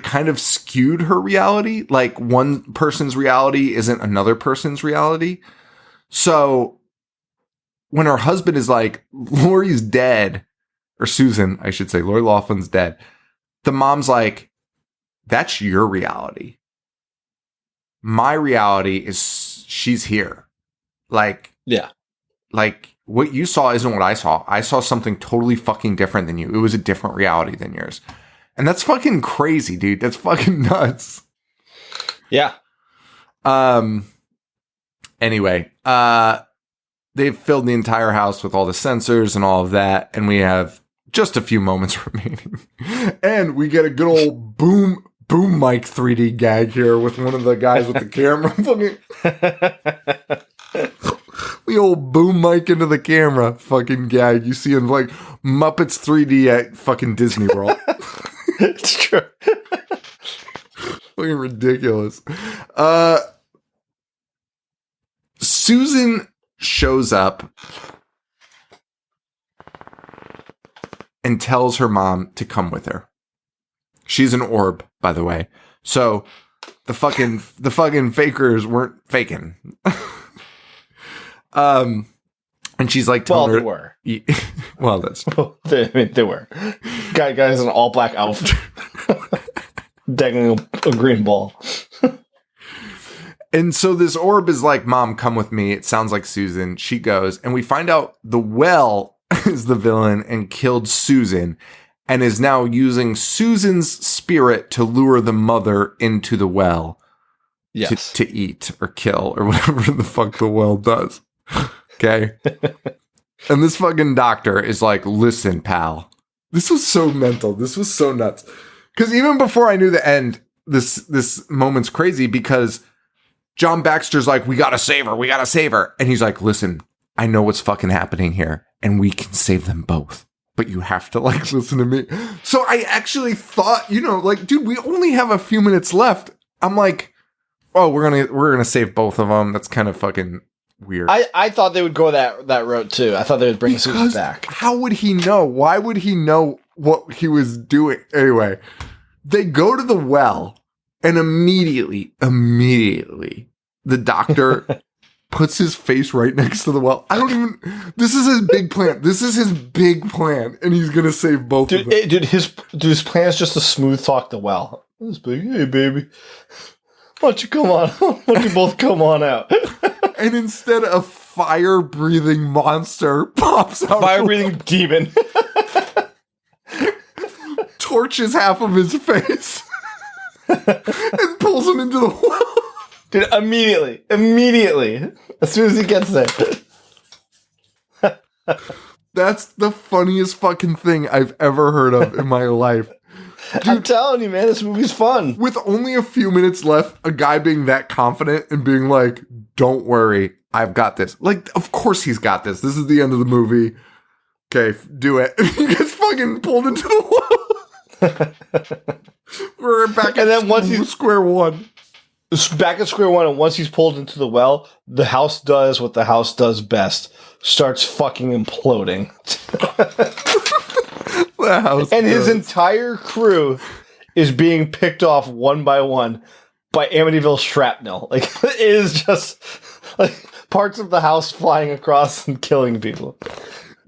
kind of skewed her reality. Like, one person's reality isn't another person's reality. So when her husband is like, Laurie's dead, or Susan, I should say, Lori Laughlin's dead, the mom's like, that's your reality. My reality is she's here. Like, yeah. Like, what you saw isn't what I saw. I saw something totally fucking different than you. It was a different reality than yours. And that's fucking crazy, dude. That's fucking nuts. Yeah. Anyway, they've filled the entire house with all the sensors and all of that, and we have just a few moments remaining. And we get a good old boom mic 3D gag here with one of the guys with the camera. The old boom mic into the camera fucking gag. You see in like Muppets 3D at fucking Disney World. It's true. Fucking ridiculous. Susan shows up and tells her mom to come with her. She's an orb, by the way. So the fucking fakers weren't faking. And she's like, well, they were. Well, that's they were. Guys in an all black outfit, dangling a green ball. And so this orb is like, Mom, come with me. It sounds like Susan. She goes, and we find out the well is the villain and killed Susan, and is now using Susan's spirit to lure the mother into the well. Yes. To eat or kill or whatever the fuck the well does. Okay? And this fucking doctor is like, listen, pal. This was so mental. This was so nuts. Because even before I knew the end, this moment's crazy, because John Baxter's like, we gotta save her. We gotta save her. And he's like, listen, I know what's fucking happening here, and we can save them both. But you have to, like, listen to me. So I actually thought, like, dude, we only have a few minutes left. I'm like, oh, we're gonna save both of them. That's kind of fucking weird. I thought they would go that route too. I thought they would bring Susan back. How would he know? Why would he know what he was doing? Anyway, they go to the well, and immediately, the doctor puts his face right next to the well. This is his big plan. This is his big plan, and he's gonna save both of them. His plan is just to smooth talk the well. This big, hey baby, why don't you come on? Why don't you both come on out? And instead, a fire-breathing monster pops out. Fire-breathing demon. Torches half of his face. And pulls him into the well. Dude, immediately, as soon as he gets there. That's the funniest fucking thing I've ever heard of in my life. Dude, I'm telling you, man, this movie's fun. With only a few minutes left, a guy being that confident and being like, don't worry, I've got this. Like, of course he's got this. This is the end of the movie. Okay, do it. And he gets fucking pulled into the wall. We're back and then once he's square one. Back at square one, and once he's pulled into the well, the house does what the house does best. Starts fucking imploding. The house and his does. entire crew is being picked off one by one by Amityville shrapnel. Like, it is just like parts of the house flying across and killing people.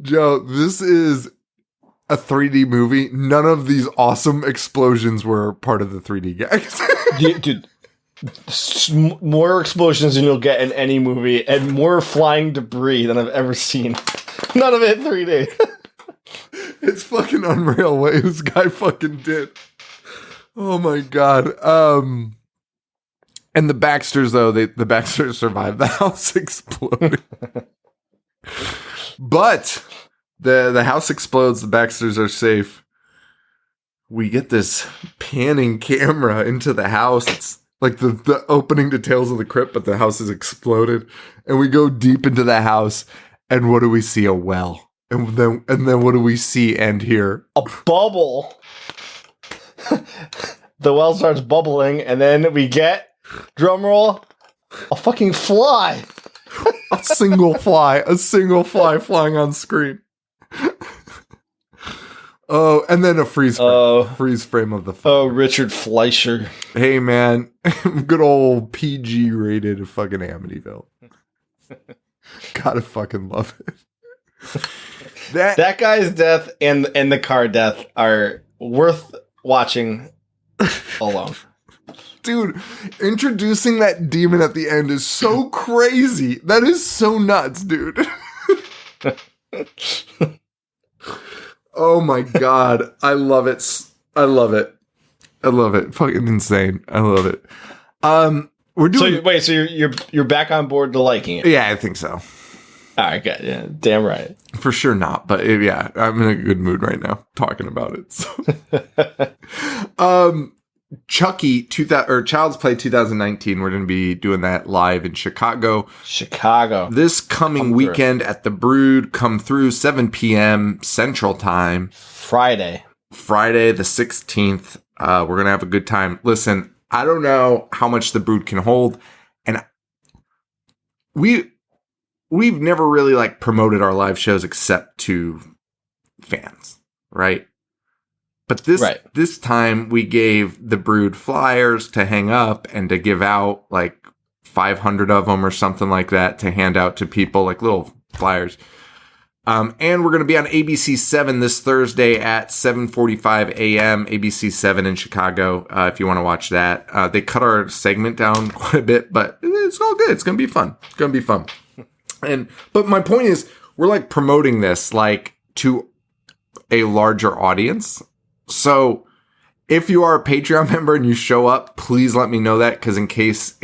Joe, this is a 3D movie. None of these awesome explosions were part of the 3D gags. Yeah, dude, more explosions than you'll get in any movie, and more flying debris than I've ever seen. None of it in 3D. It's fucking unreal what this guy fucking did. Oh my god. And the Baxters, though, the Baxters survived the house exploding. But the house explodes, the Baxters are safe. We get this panning camera into the house. It's like the opening details of the crypt, but the house is exploded. And we go deep into the house, and what do we see? A well. And then what do we see and hear? A bubble. The well starts bubbling, and then we get, drumroll, a fucking fly. A single fly flying on screen. Oh, and then a freeze frame of the fly. Oh, Richard Fleischer. Hey, man. Good old PG rated fucking Amityville. Gotta fucking love it. That guy's death and the car death are worth watching alone. Dude, introducing that demon at the end is so crazy. That is so nuts, dude. Oh my god. I love it. I love it. I love it. Fucking insane. I love it. We're doing. So you're back on board to liking it? Yeah, I think so. All right, good. Yeah, damn right. For sure not, but yeah, I'm in a good mood right now talking about it. So. Chucky, Child's Play 2019. We're going to be doing that live in Chicago. This coming weekend at the Brood. Come through 7 p.m. Central Time. Friday the 16th. We're going to have a good time. Listen, I don't know how much the Brood can hold, and we've never really like promoted our live shows except to fans, right? But this time we gave the Brood flyers to hang up and to give out like 500 of them or something like that to hand out to people, like little flyers. And we're going to be on ABC 7 this Thursday at 7:45 a.m. ABC 7 in Chicago. If you want to watch that, they cut our segment down quite a bit, but it's all good. It's going to be fun. It's going to be fun. But my point is, we're like promoting this like to a larger audience. So if you are a Patreon member and you show up, please let me know that, because in case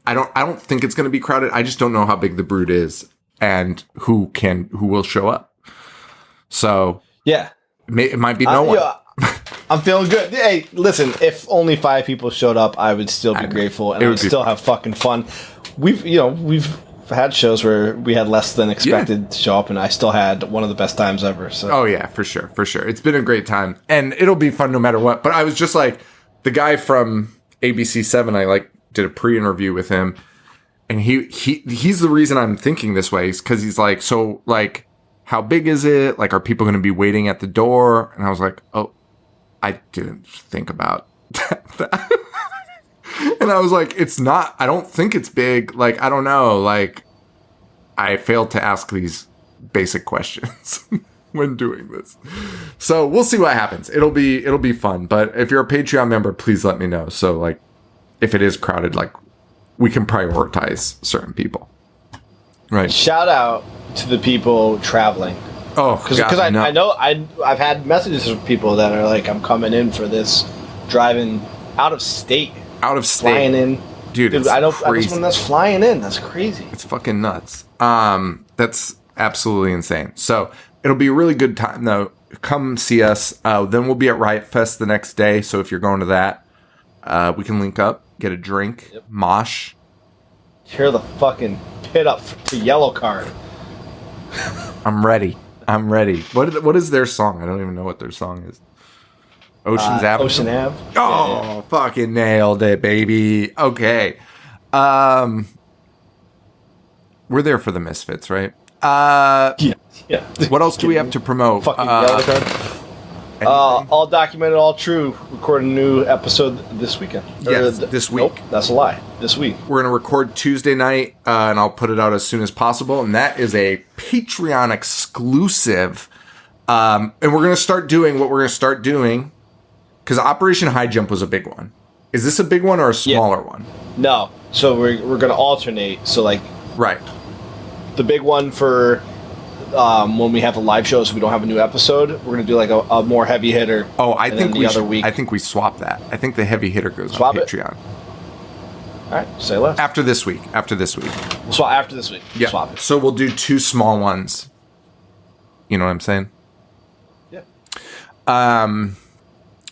I don't think it's going to be crowded. I just don't know how big the Brood is and who will show up. So yeah, it might be no one. I'm feeling good. Hey, listen, if only 5 people showed up, I would still be grateful, and I would still have fucking fun. We've had shows where we had less than expected to show up, and I still had one of the best times ever. So. Oh yeah, for sure. It's been a great time, and it'll be fun no matter what. But I was just like, the guy from ABC 7, I like did a pre-interview with him, and he's the reason I'm thinking this way, is because he's like, so like, how big is it? Like, are people going to be waiting at the door? And I was like, oh, I didn't think about that. And I was like, it's not, I don't think it's big. Like, I don't know. Like, I failed to ask these basic questions when doing this. So we'll see what happens. It'll be fun. But if you're a Patreon member, please let me know. So like, if it is crowded, like, we can prioritize certain people. Right. Shout out to the people traveling. Oh, because I know I've had messages from people that are like, I'm coming in for this, driving out of state, flying in, dude. I know someone that's flying in. That's crazy. It's fucking nuts. That's absolutely insane. So It'll be a really good time, though. Come see us. Then we'll be at Riot Fest the next day. So if you're going to that, we can link up, get a drink, mosh. Tear the fucking pit up to Yellow Card. I'm ready. What is their song? I don't even know what their song is. Ocean's Avenue? Ocean Ave. Oh, fucking nailed it, baby. Okay. We're there for the Misfits, right? Yeah. What else do we have to promote? Fucking Yellow Card. All documented, all true. Recording a new episode this weekend. Yes, this week. Nope, that's a lie. This week. We're going to record Tuesday night, and I'll put it out as soon as possible. And that is a Patreon exclusive. And we're going to start doing what we're going to start doing, because Operation High Jump was a big one. Is this a big one or a smaller one? No. So we're going to alternate. So, like, right. The big one for when we have the live shows, we don't have a new episode. We're going to do like a more heavy hitter. Oh, I think week. I think we swap that. I think the heavy hitter goes on Patreon. All right, say less. After this week. We'll swap after this week. Yeah. Swap it. So we'll do 2 small ones. You know what I'm saying? Yeah.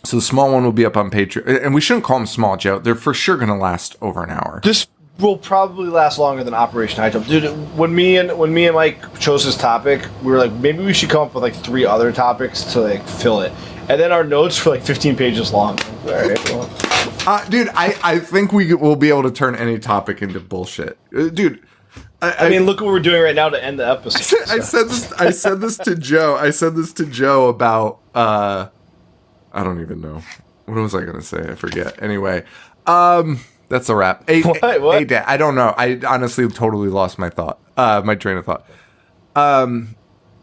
So the small one will be up on Patreon, and we shouldn't call them small, Joe. They're for sure going to last over an hour. This will probably last longer than Operation High Jump, dude. When me and Mike chose this topic, we were like, maybe we should come up with like 3 other topics to like fill it, and then our notes were like 15 pages long. All right, well. Dude, I think we will be able to turn any topic into bullshit, dude. I mean, look what we're doing right now to end the episode. I said this to Joe. I said this to Joe about I don't even know. What was I gonna say? I forget. Anyway, that's a wrap. What? I don't know. I honestly totally lost my train of thought.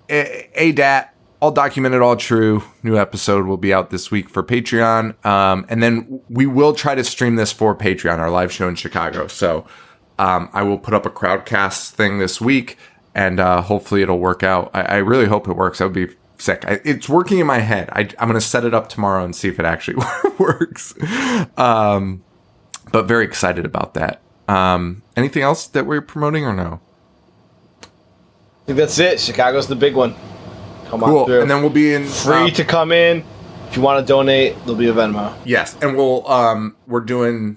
ADAT, all documented, all true. New episode will be out this week for Patreon. And then we will try to stream this for Patreon, our live show in Chicago. So I will put up a crowdcast thing this week, and hopefully it'll work out. I really hope it works. That would be sick. It's working in my head. I'm going to set it up tomorrow and see if it actually works. But very excited about that. Anything else that we're promoting or no? I think that's it. Chicago's the big one. Come cool. on through. And then we'll be in free to come in. If you want to donate, there'll be a Venmo. Yes, and we're doing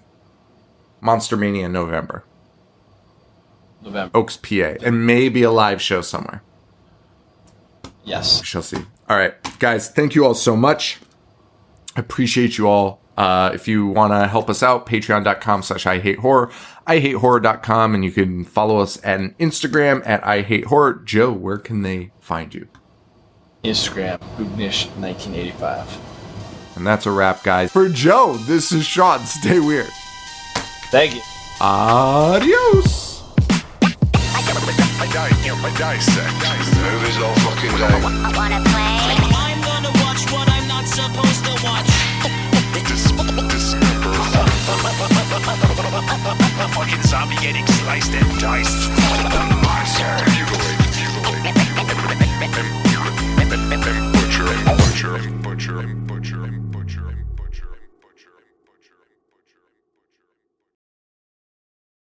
Monster Mania in November, Oaks, PA, and maybe a live show somewhere. Yes, we shall see. All right, guys, thank you all so much. I appreciate you all. If you want to help us out, patreon.com/IHateHorror, IHateHorror.com, and you can follow us on Instagram at IHateHorror. Joe, where can they find you? Instagram, Boognish1985. And that's a wrap, guys. For Joe, this is Sean. Stay weird. Thank you. Adios. I dissect movies all fucking day. Wanna play? I'm gonna watch what I'm not supposed to watch. A fucking zombie getting sliced and diced. The monster.